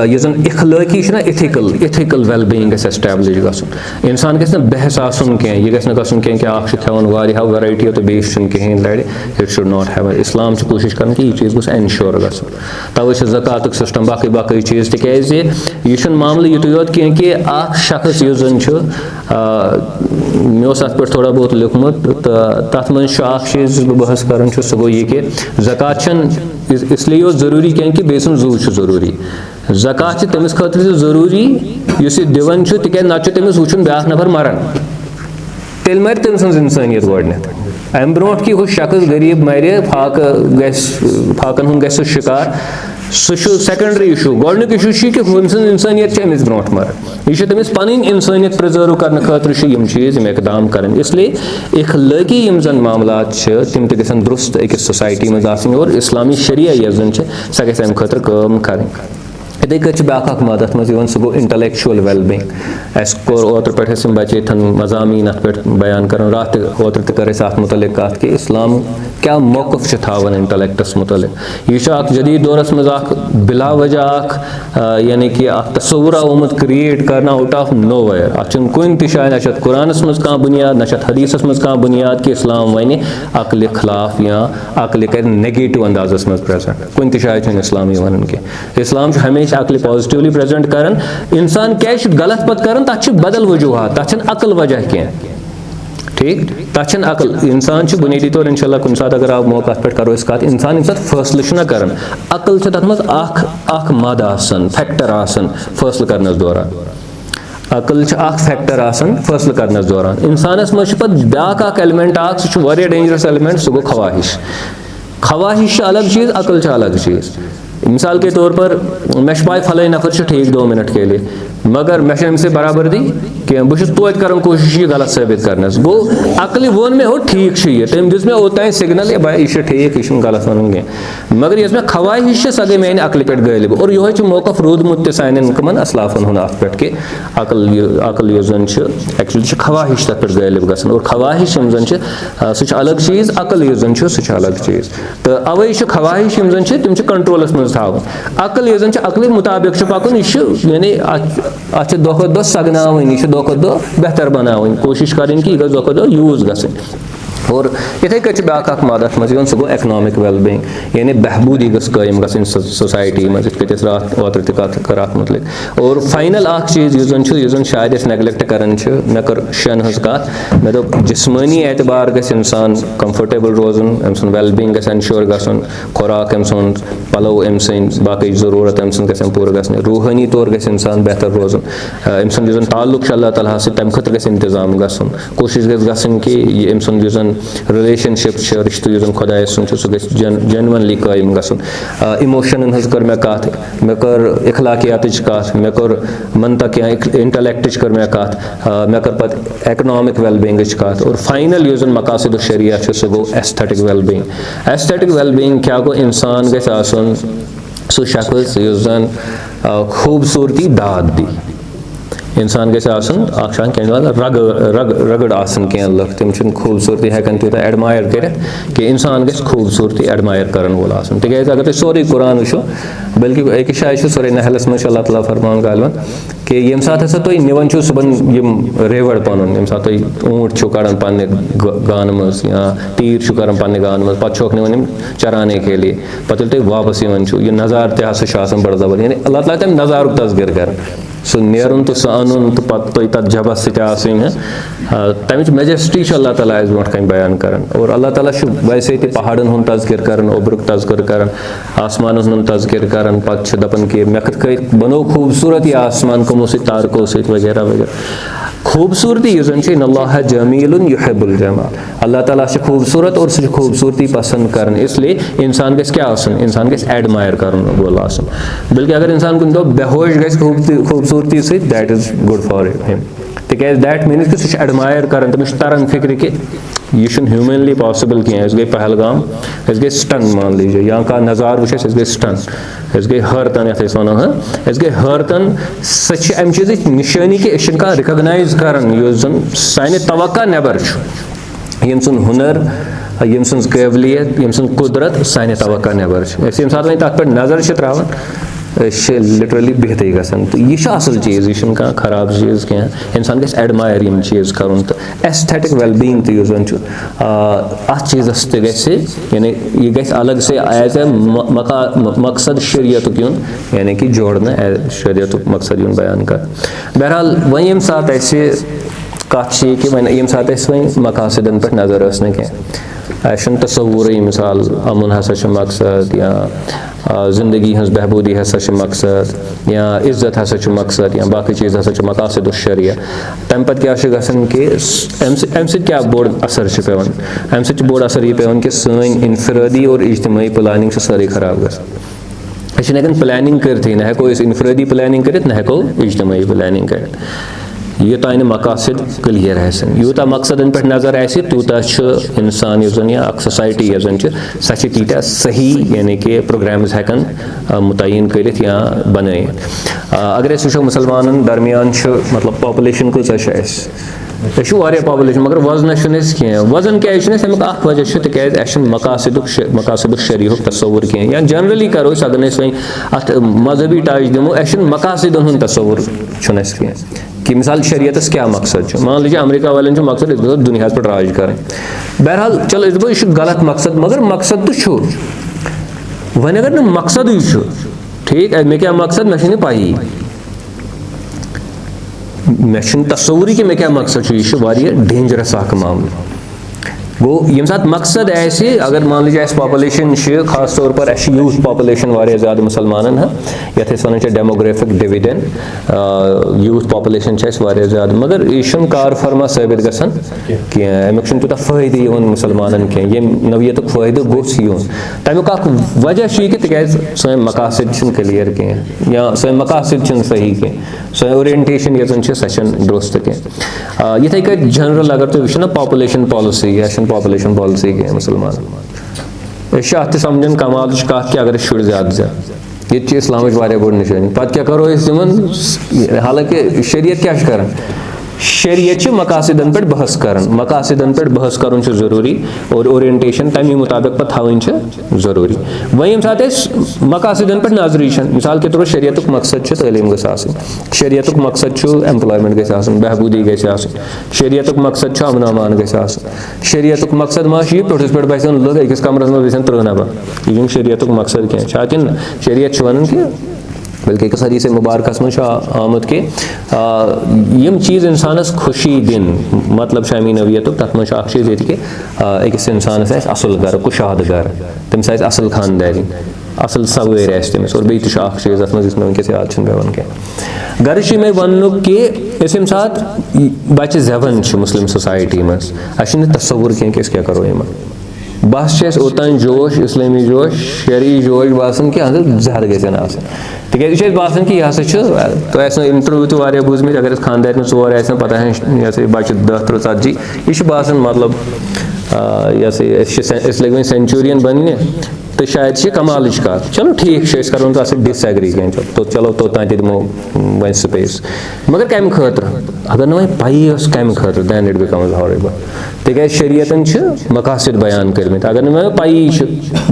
यह इखलाकी इथिकल वेल बीइंग एस्टैब्लिश गसन इंसान गस बहस आसन कह यह गस गसन कह कि खेवन वारिया वैरायटी तो बेस कहें लड़ इट शुड नॉट हैव इस्लाम कोशिश कर कि यह चीज़ गो एनश्योर गसन तवे ज़कात सिस्टम बाकी बाकी चीज़ तिज यह मामल युत योत कह कि शख्स यह जन मे अत पे थोड़ा बहुत लिखमुत तो तथ मज चीज़ बहस कर सह गो यह कि ज़कात इसलिए जरूरी कह कि बेसन जू जरूरी ज़कात तमिस खतर जरूरी इस दिवन तिक नत तमिस वुचन ब्या नफर मरान तेल मर तम सज इंसानियत गोडनेथ अम ब्रो कि हु शख्स गरीब मर फाकन हूं गस शिकार सह सेकेंडरी इशू गोडनुक इशू कि हम इंसानियत अमिस ब्रो मर यह तमिस पन इंसानियत प्रिजर्व करने खतर यम चीज़ इकदाम कर इसलिए इखलाकी यम जन मामला तम गन दुरुस्त अकिस सोसाइटी मज और इस्लामी शरिया यह जन सह गस अम खतर काम कर इथे कच बाक मदद मज सह गो इंटेलेक्चुअल वेलबींग अस कोर ओतर पे बचे मजामीन अत पे बयान कर रात ओतर कर अत मुतलिक कत कि इस्लाम क्या मौकफ थावन इंटेलेक्टस मुतलिक यह जदीद दौरस मज बिला वजह यानी कि तस्वुर आमुत क्रिएट करना आउट ऑफ नो वेयर अत कुन शायद ना कुरानस मज कह बुनियाद ना हदीसस मज कह बुनियाद कि इस्लाम वन अकल खिलाफ या अकल कर नेगेटिव अंदाजस मज प्रेजेंट कुन शायद इस्लाम वन कह इस्लाम हमेशा अकल पॉजिटिवली प्रेजेंट कर इंसान क्या गलत पत कर तथ बदल वजूहत तथ अकल वजह कह ठीक तथ अकल इंसान बुनियादी तौर इंशाल्लाह कुछ सात अगर आप मौका पे करो इस कत इंसान इस फैसले कर अकल तथ मज मद फैक्टर फैसल करने दौरान अकल फैक्टर फैसल करने दौरान इंसानस मज ब्या एलिमेंट सह डेंजरस एलिमेंट सह गो ख्वाहिश अलग चीज़ अकल अलग चीज़ मिसाल के तौर पर मे पाई फल नफर ठीक 2 मिनट के लिए मगर मे से बराबरी कह बहुत कर कोशिश यह गलत साबित करने गो अकल वो मे हो ठीक तम दिस मे ओतान सिग्नल यह ठीक यह गलत वन कह मगर यह मे ख्वाहिश सह गई मेन अकल पे गालिब और यह मौकफ रूदमुत सान कमन असलाफन हूँ अत पे कि अकल एक्चुअली ख्वाहिश तथ पे गालिब ग और ख्वाहिश सह अलग चीज़ अकल सह अलग चीज़ तो अवे ख्वाहिश तम कंट्रोलस मज थावन अकल अकल मुताबिक पकन यह यानी अत दह दह सगनावन यह दह दह बेहतर बनावन कोशिश करें कि यह दह दह यूज गन और इथे कच बाक मदद मज सह गो इकनॉमिक वेलबींग यानी बहबूदी गयम गन सोसाइटी मज रात ओतर कर मुतलिक और फाइनल चीज़ यह शायद नेगलेक्ट कर मे कर शेन हज कत मे दोप जिस्मानी एतबार गस इंसान कंफर्टेबल रोजन अम सुन वेलबींग गस एनश्योर गन खुराक अम सुन पलो अम सन बाकी ज़रूरत अम सुन गन पूर गन रूहानी तौर गस इंसान बेहतर रोजन अम सुन ताल्लुक अल्लाह ताला तम खत गस इंतजाम गन कोशिश गन कि अम सुन रिलेशनशिप रिश्तु खुदाय सुन सह जेन्युइनली कायम गसन इमोशन हज कर मे कत मे कर इखलाकियात कत मे कर मनतक या इंटेलेक्ट कर मे कत मे कर पत इकनॉमिक वेलबींग कत और फाइनल यह मकासद शरिया सह गो एस्थेटिक वेलबींग क्या गो इंसान गस आसन सह शख्स यस जन खूबसूरती दाद दी इंसान गस रगड़ कह लुक तम खूबसूरती हेकन तूता एडमायर कर कि इंसान गस खूबसूरती एडमायर करन वोल तिज अगर तुम सोरे कुरान वो बल्कि एक शायद सोरे नहलस मज अल्लाह ताला फरमान गालवन कि ये सात हसा तुम निवन सुबन रेवड़ पन ये सात तुम ऊँट कड़ान पन्ने गान मज या तीर कर पन्ने गान मज पे निवन चराने के लिए पे तुम वापस यह नज़ार तह बड़ जबर यानी अल्लाह ताला तम नज़ारुक तस्गिर कर सह नेरुन तो सह अन तो पे तथ जबस तमिच मेजेस्टी अल्लाह ताला ब्रोट कन बयान कर और अल्लाह ताला वैसे ते पहाड़न हूँ तस्गिर कर ओब्रुक तस्गिर कर आसमान हूँ तस्गिर कर पे दपन कि मे कत बनो खूबसूरत यह आसमान कमो सत तारको सत वगैरह वगैरह खूबसूरती यह अल्लाह जमील युहिब्बुल जमाल अल्लाह ताला खूबसूरत और सह खूबसूरती पसंद कर इसलिए इंसान गस क्या इंसान गस एडमायर कर वोल बल्कि अगर इंसान कुछ दो बेहोश गस खूबसूरती सत that is good for him तिक दैट मीन्स कि सह एडमायर कर तमिस तरन फिक्र कि यह ह्यूमनली पॉसिबल कह गई पहलगाम गई स्टन मान लीजिए या कह नज़ार वो गई स्टन गई हरतन ये वन गई हरतन सह अम चीज़ निशानी कि कह रिकगनाइज कर सान तवक्का नेबर यम सुन हुनर यम सुन काबिलियत यम सुन कुदरत सान तवक्का नेबर ये सात तथ पे नजर त्रावान लिटरली बेहतर गसन तो यह असल चीज़ यह कह खराब चीज़ कह इंसान गस एडमायर यम चीज़ कर तो एस्थेटिक वेलबींग तो यह अत चीज़स यानी यह गस अलग से एज ए मकसद शरीयत युन यानी कि जोड़ना शरीयत मकसद युन बयान कर बहरहाल वन यम सात कत कि वन यम सात वन मकासदन पे नजर कह तस्वुर मिसाल अमन हसा मकसद या ज़िंदगी हज बहबूदी हसा मकसद या इज़्ज़त हसा मकसद या बाकी चीज़ हसा मकासद शरिया तम पे क्या गसन कि अम क्या बोड़ असर पेवान अम बोड़ असर यह पेवान कि सन इनफरादी और इज्तिमाई प्लानिंग सारी खराब गसन प्लानिंग करती ना हेको इनफरादी प्लानिंग कर ना हेको इज्तिमाई प्लानिंग कर यूतान मकासद क्लियर आसन यूता मकसदन पे नजर आए तूता इंसान या अख सोसाइटी सह तीटा सही यानी कि प्रोग्राम्स हेकन मुतयन कर या बन अगर वो मुसलमान दरमियान मतलब पॉपुलेशन कस पॉपुलेशन मगर वजन कह वजन क्या अमुक वजह तक मकासद शरीह तस्वुर कह या जनरली करो अगर अत मजहबी टच दिमो मकासदन हूँ तस्वुर कह कि मिसाल शरीयत क्या मकसद मान लीजिए अमेरिका वाले मकसद दुनिया पे राज कर बहरहाल चलो दपो यह गलत मकसद मगर मकसद तो वन अगर मकसद ठीक मे क्या मकसद मे पाई मे तस्वुर कि मे क्या मकसद यह डेंजरस मामला गो यम सात मकसद ऐसे अगर मान लीजिए पॉपुलेशन खास तौर पर यूथ पॉपुलेशन वारिया ज़्यादा मुसलमान ये one demographic dividend youth population वारिया ज़्यादा मगर यह कार फरमा साबित गसान कह अमुक तूत फ़ायदे मुसलमान कह ये नवियत फ़ायदे गोस तमुक वजह यह कि सन मकासद क्लियर कह या सन मकासद सही कह सन ओरिएंटेशन ये सह दुरुस्त कह इथे कट जनरल अगर तुम वो पॉपुलेशन पॉलिसी पॉपुलेशन पॉलिसी कह मुसलमान अत समझन कमाल कत कि अगर शुर ज्यादा ये इस्लाम बोड़ निशानी पत् क्या करो हालांकि शरीयत क्या कर शरीयत मकासदन पे बहस कर मकासदन पे बहस कर जरूरी और ओरिएंटेशन तमी मुताबिक पे थवन जरूरी वही यम साथ मकासदन पे नजर मिसाल के तौर पर शरीयत मकसद तालीम गई शरीयत मकसद एम्प्लॉयमेंट गई बहबूदी गई शरीयत मकसद अमन अमान गई शरीयत मकसद मा पेठस पे बसन लोग अकिस कमरस मज बसन 3 नफर यह शरीयत मकसद क्या कि शरीयत वन कि बल्कि एक हदीस मुबारक मज आमद के यम चीज़ इंसानस खुशी दिन मतलब शामी नवियत तथ मज चीज़ ये कि अकिस इंसानस असल घर कुशाद घर तमिस असल खानदारी असल सवेर तमिस और बी चीज़ अत मज वनस याद पेवान कह गर्ज मे वन कि यम सात बच्चे जवन मुस्लिम सोसाइटी मज तस्वुर कह कि क्या करो यम बस ओतान जोश इस्लामी जोश शरी जोश बासन कि ज्यादा गन तिक बासान कि यह तो इंटरव्यू तो वारिया बूजम अगर खानदार 4 पता यह बच्चे 10-30 यह बासान मतलब यह लगे सेंचुरियन बन तो शायद कमाल कत चलो ठीक करो तो डिसएग्री तो चलो तोतान दिमो वन स्पेस मगर कम खतर अगर ना पई कम खतर दैन इट बिकम्स हॉरिबल तिक शरीयतन मकासद बयान कर्मित अगर ना पई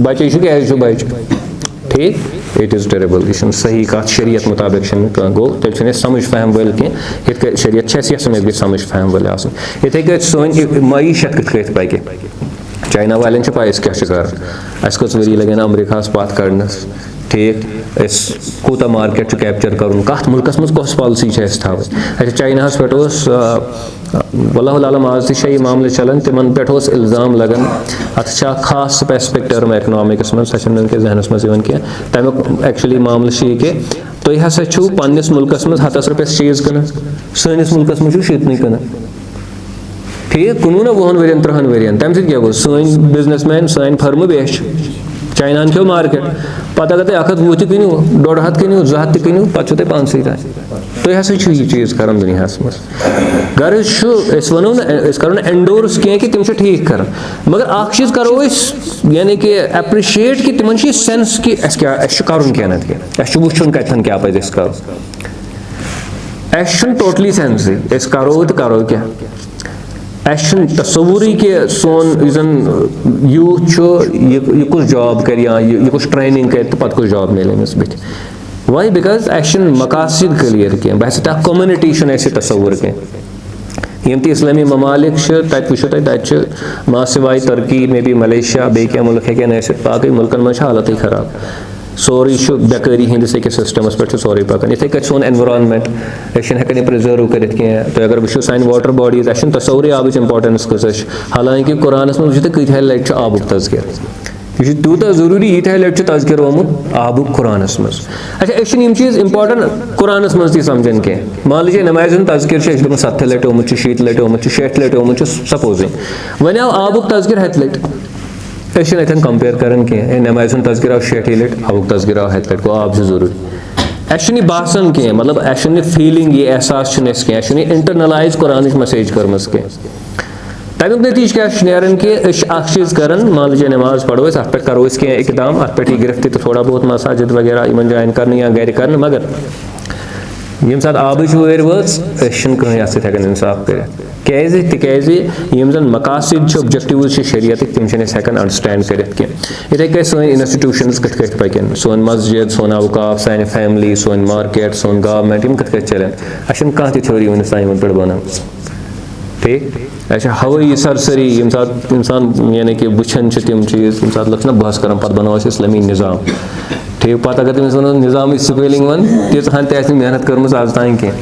बच्चे क्या बच्चे ठीक इट इज़ टेरेबल यह सही कत शरीयत मुताबिक गो तेल समझ फहम वल कह शरीयत यह गई समझ फहम वल इथे कट सोन मईशत कत पकि चाइना वाले पाई क्या कर कस वरी लगन अमरीका पत कड़नस ठीक कूत मार्केट कैप्चर कर कत मुल्कस मज कस पॉलिसी थी चाइना पे वल्लाहु आलम आज यह मामले चलान तिमन पे इल्ज़ाम लगन अत खास स्पेसिफिक टर्म इकनॉमिक्स मज सह जहनस मज कह तमुक एक्चुअली मामले कि तुम हसा पन्निस मुल्कस मज 100 रुपये चीज़ कन सनिस मुल्कस मज 70 कन ठीक 19 वरियन 30 वरियन तम क्या गो सन बिजनेसमैन सन फर्म बेच चाइना थो मार्केट पता अगर तुम 100 कनियो 150 कनियो 200 कनियो पे तुम पानस तुम हसा यह चीज़ कर दुनिया मज गर्ज वनो करो एंडोर्स कह कि तुम ठीक कर मगर अख चीज़ करो यानी कि एप्रिशिएट कि तिमन सेंस कि क्या कर क्या ना वो कतन क्या पे कर टोटली सेंस करो तो करो क्या तस्वुरी कि सोन जन यूथ यह कुछ जॉब कर या यह कुछ ट्रेनिंग कर तो पे कुछ जॉब मिले बत वाई बिकॉज मकासद क्लियर कह बस कम्युनिटी तस्वुर कह यम इस्लामी ममालिक तत वो तत मा सिवाय तुर्की मे बी मलेशिया बे क्या मुल्क हेकन बाकी मुल्कन मज हालत खराब सोरी बेकारी हंदिस अकिस सिस्टमस पे सोरे पकान इथे कट सोन एनवायरनमेंट हेकन प्रिजर्व कर तो अगर वो सान वाटर बॉडीज तस्वुर आबच इंपॉर्टेंस कस हालांकि कुरानस मज कत लट आबुक तज़किर यह तूता जरूरी यीत लट तज़किर आमुत आबुक कुरानस मज अच्छा यम चीज़ इंपॉर्टेंट कुरानस मज ती समझन कह मान लीजिए नमाजन तज़किर 7 लट आमुत 60 लट आमुत 60 लट आमुत सपोजिंग वन आव आबुक तज़किर 7 लट अतन कंपेयर कर नमाज तज़किर 60 लट आबुक तज़किर 7 लट गो आब जरूरी अस बासान कह मतलब अस फीलिंग ये एहसास कह इंटरनलाइज कुरान मैसेज कर्म कह तमिक नतीज क्या नेरान कि चीज़ कर मान लीजिए नमाज पढ़ो अत पे करो कह इकदाम अत पे गिरफ्ती तो थोड़ा बहुत मसाजिद वगैरह इन जायन कर या घर कर मगर यम सात आबच वर वच कहें अत सक इंसाफ कर तिज जन मकासिद ऑब्जेक्टिव शरीयत तम अंडरस्टैंड कर इथे कह सन इंस्टीट्यूशन कत पकन सोन मस्जिद सोन अवकाफ सान फैमिली सोन मार्केट सोन गवर्नमेंट कत चलन अस कह थ्योरी वनस तान पे बना ठीक अच्छा हवाई सरसरी यम सात इंसान यानी कि वुचन तम चीज़ तम सात लग बहस कर पे बनाओ इस्लामी निज़ाम ठीक पे अगर तमिस वन निज़ाम स्पेलिंग वन तीहन तह मेहनत कर्म आज तान कह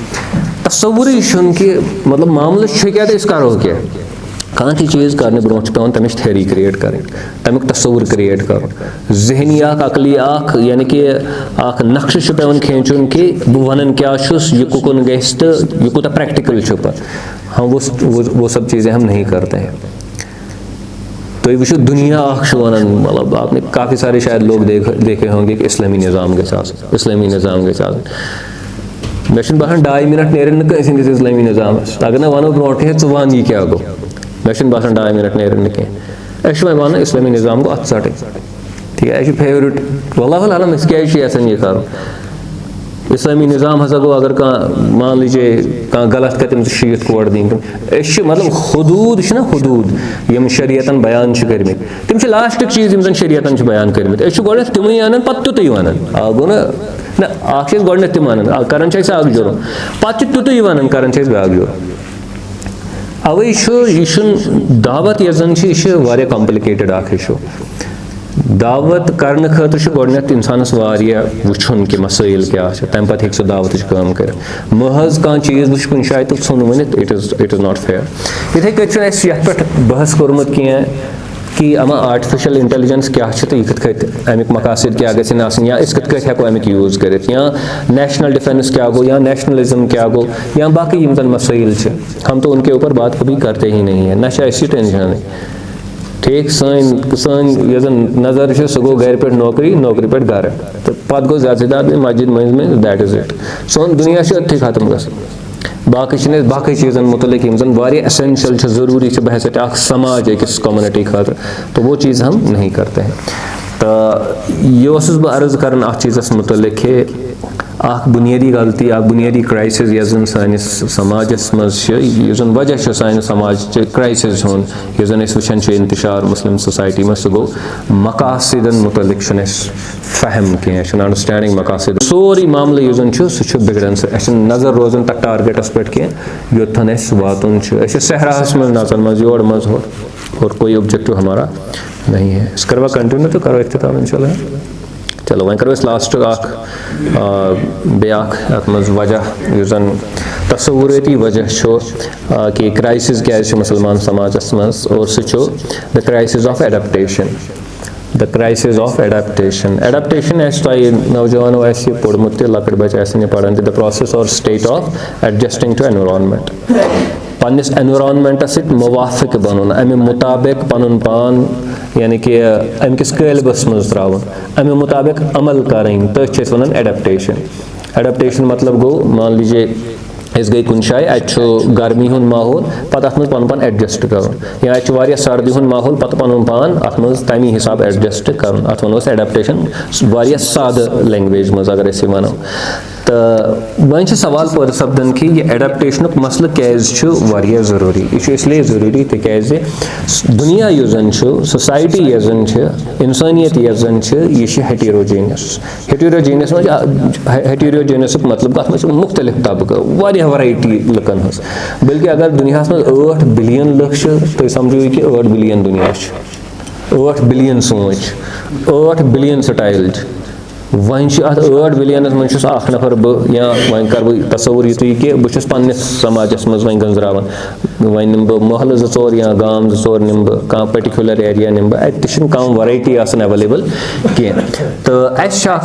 तस्वुर कि मतलब मामल क्या करो क्या कह चीज़ करने ब्रो पे तमिच थ्योरी क्रिएट कर तमिक तस्वुर क्रिएट कर जहनी अकली यानी कि नक्श पे खींचुन कि बह वन क्या यह कुकन गस तो यह कूत प्रैक्टिकल पे हम वो सब चीज़ें हम नहीं करते हैं तो ये वो दुनिया वन मतलब आपने काफ़ी सारे शायद लोग देखे होंगे कि इस्लामी निज़ाम इस्लामी निज़ाम मे बसान 2 मिनट नेरन कस इस्लामी निज़ाम अगर ना वनो ब्रो च वन यह क्या गो मे बसान 2 मिनट नेरन कह वन इस्लामी निज़ाम गो अत सट ठीक है फेवरेट वल्लाह आलम क्या यह कर इस्लामी निज़ाम हसा गो अगर मान लीजिए गलत कर तमिस शीत कोड़ दिन मतलब हदूद हदूद यम शरीयतन बयान कर तम लास्टिक चीज़ यम शरीयतन बयान कर गो तम अन पे तुत वन गो ना गो तम अन कर जुर्म पे तुत वन कर ब्या जुर्म अवे यह दावत यह जन कॉम्प्लिकेटेड इशू दावत करने खतर गोडनेथ इंसानस वुचन कि मसाइल क्या तम पे सह दावत काम कर महज कह चीज़ वुच कुछ जाए तो सन वन इट इज़ नॉट फेयर इथे कट पे बहस कोर्मुत कह कि अमा आर्टिफिशियल इंटेलिजेंस क्या तो यह कत अमिक मकासद क्या गसन या कत हेको अमिक यूज़ कर या नेशनल डिफेंस क्या गो या नेशनलिज्म क्या गो या बाकी यम जन मसाइल हम तो उनके ऊपर बात कभी करते ही नहीं है ना टेंशन ठीक सन नज़र सह गो घर पे नौकरी नौकरी पे घर तो पे गो ज़्यादा मस्जिद में दैट इज़ इट सोन दुनिया अथी खत्म ग बाकी चीज़न मुतलिक यम जन एसेंशियल ज़रूरी बहस समाज अकिस कम्युनिटी खतर तो वो चीज़ हम नहीं करते हैं तो यह बह अर्ज़ कर अ चीज़ मुतलिक बुनियादी गलती बुनियादी क्राइसिस यह जन सानिस समाजस मज वजह सान समाज क्राइसिस हुंद यह जन वुचान इंतशार मुस्लिम सोसाइटी में सह गो मकासदन मुतलिक फहम कह अंडरस्टैंडिंग मकासद सोरी मामल यह सह बिगड़न नजर रोजन तक टारगेटस पे कह योतन वातुन सहराहस मज नजर मज योर मज और कोई ऑब्जेक्टिव हमारा नहीं है इस करवा कंटिन्यू तो करो इख्तिताम इंशाल्लाह चलो वह करो लास्ट मज वजह जन तस्वुराती वजह कि क्राइसिस क्या मुसलमान समाजस मज और सह the crisis of adaptation the crisis of adaptation नौजवानों पोर्मुत लकट बच्चे पढ़ान द प्रोसेस और state of adjusting to environment पन्निस एनवायरनमेंटस सहित मुवाफिक बनन अमे मुताबिक पनुन पान यानी कि अमकिस कलबस मज त्रावन अमे मुताबिक अमल करें तथ वन एडेप्टेशन एडेप्टेशन मतलब गो मान लीजिए गई कुछ जाए गर्मी हुंद माहौल पे अत पन पान एडजस्ट कर या सर्दी हुंद माहौल पे पन पान अत तमी हिसाब एडजस्ट कर अत वो एडेप्टेशन साद लैंग्वेज मज अगर वनो तो वह सवाल पैदा सपदान कि यह एडेप्टेशन मसल क्या ज़रूरी यह इसलिए ज़रूरी तिकाज दुनिया यह जन सोसाइटी यह जन इंसानियत यह जन यह हेटेरोजेनियस हेटेरोजेनियस मतलब अत मुख्तलिफ तबका वैरायटी लुकन हज बल्कि अगर दुनिया में 8 बिलियन लुक तो समझो कि 8 बिलियन दुनिया 8 बिलियन सोच 8 बिलियन स्टाइल वह 8 बिलियन मज नफर बह या वह कर तस्वुर यु कि बहुत पन्निस समाजस मज वह गंजरावन वह निम बह महल 2-4 या गाम 2-4 निम बह कह पर्टिकुलर एरिया निम बह अत कम वैरायटी अवेलेबल कह तो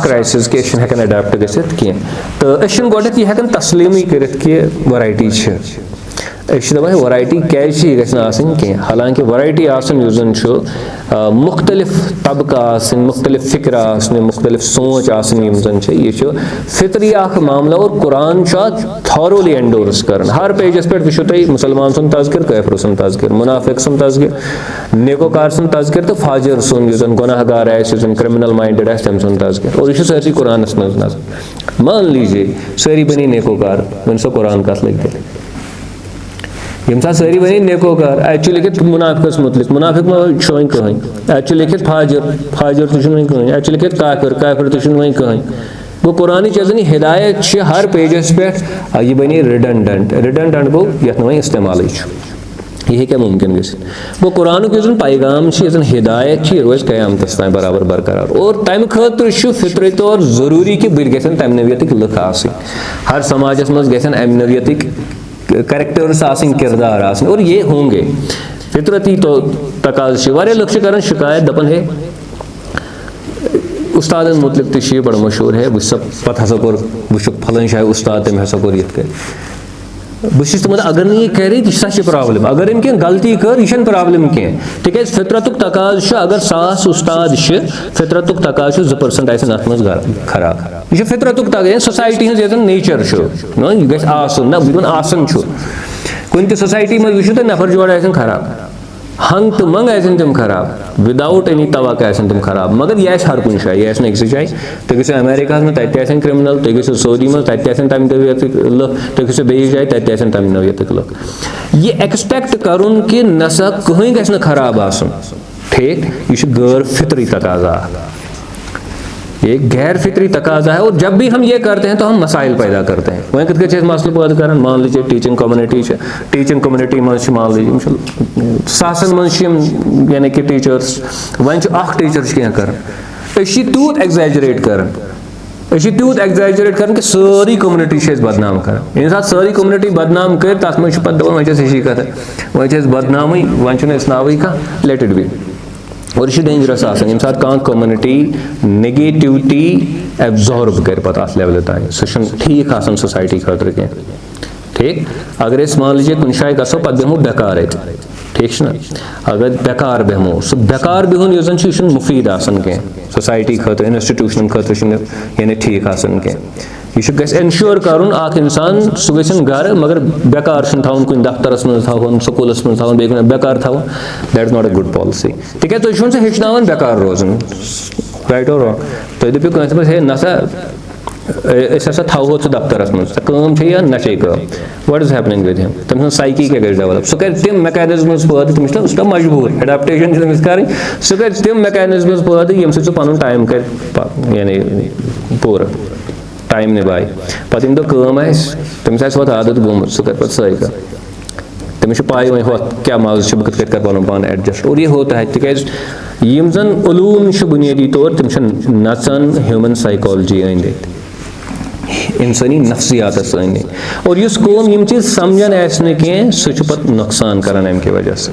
क्राइसिस कि हेकन अडेप्ट गसित कह तो गोडनेथ यह हेकन तस्लीमी कर कि वैरायटी दपान वैरायटी क्या गई हालांकि वैरायटी मुख्तलिफ तबका मुख्तलिफ फिक्र मुख्तलिफ सोच यह फितरी मामला और कुरान थॉरोली एंडोर्स कर हर पेजस पे वो तुम मुसलमान सुन तज़किर काफिर सुन तज़किर मुनाफिक सुन तज़किर नेकोकार सुन तज़किर तो फाजिर सुन गुनाहगार क्रिमिनल माइंडेड तम सुन तज़किर और यह सारी कुरान मज मान लीजिए सारी बनी नेकोकार वन सो कुरान कत लग यम सारी बनी नेकोकार अ लिखित मुनाफिकस मुतलिक मुनाफिक वन कहीं अ लिखित फाजिर फाजिर तुम कहीं अ लिखित काफिर काफिर तुम वन कहीं गो कुरान हिदायत हर पेजस पे यह बनी रिडंडेंट रिडंडेंट गो ये वन इस्तेमाल यह क्या मुमकिन गो कुरान पैगाम हिदायत यह रोज क़यामतस ताईं बराबर बरकरार और तम खतर फितरी तौर जरूरी कि बत गन तम नवियत लुक हर समाजस मज गन अम नवियत करैक्टर्स किरदार और ये होंगे फितरती तो तकाज वारे लोग कर शिकायत दपन है उस्ताद मुतलिक तो बड़ा मशहूर है सब पत हसा कोर वो फलन शाह उस्ताद तम हसा कोर ये बस अगर नहीं कह सह प्रॉब्लम अगर इन कह गलती कर यह प्रॉब्लम कह तिक फितरतुक तकाज अगर 100 उस्ताद फितरतुक तकाज 2% अत मज खराब यह फितरतुक तकाज सोसाइटी हज नेचर यह गन आसन कुन त सोसाइटी मज वो तो नफर जोड़ खराब हंग तो मंग तम खराब विदाउट एनी तवक्का तम खराब मगर यह हर कुछ जाए यह अक्स जाए तुम गो अमेरिका में तत क्रिमिनल तुम गो सऊदी में तत तम नवियत लुक तुम गो बेस जाए तत तम नवियत लुक यह एक्सपेक्ट करुन कि नसा कहीं गि खराब आसन ठीक यह गैर फितरी तकाजा ये गैर फितरी तकाजा है और जब भी हम ये करते हैं तो हम मसाइल पैदा करते हैं वहीं कत मसल पैदा कर मान लीजिए टीचिंग कम्युनिटी मज मान लीजिए सासन मज यानी कि टीचर्स वन टीचर क्या कर तूत एग्जैजरेट कर तूत एग्जैजरेट कर कि सारी कम्युनिटी बदनाम कर इन सारी कम्युनिटी बदनाम कर तथ मज पे वन हिशी कत वन बदनाम वन नाव कह लेट इट बी और यह डेंजरस यम सात कम्युनिटी नेगेटिविटी एब्जॉर्ब कर पे लेवल तान सह ठीक सोसाइटी खतर कह ठीक अगर मान लीजिए कुछ जाए गो पे बेमो बेकार ठीक ना अगर बेकार बेमो सह बेकार बिहुन यह मुफीद कह सोसाइटी खतर इंस्टीट्यूशन खतर यानी ठीक कह यह गस एनश्योर करुन इंसान सह गन घर मगर बेकार थवन कुछ दफ्तरस मज थवन स्कूलस मज थवन बे बेकार थवन that is not a good policy तिक तुम सह हेचनान बेकार रोजन राइट और रॉन्ग तुम दपो कंस हे नसा हसा थो दफ्तरस मज कम या ना what is happening with him तम साइकी क्या गई डेवलप सह कर तम मैकेनिज्मस पैदा तमिस मजबूर एडाप्टेशन कर सह कर तम मैकेनिज्मस पैदा यम सह पन टाइम कर यानी पूरा टाइम निभाए पे यम दम तमिस वो आदत गोमुत सह कर पे सही कर तमिस पाई वो क्या मज बह कत कर पन पान एडजस्ट और ये होता है तिक यम जन उलूम बुनियादी तौर तम नचन ह्यूमन साइकोलॉजी अंद इंसानी नफ्सियात अंद और इस कौम यम चीज समझान कह सह पे नुकसान करान अम वजह से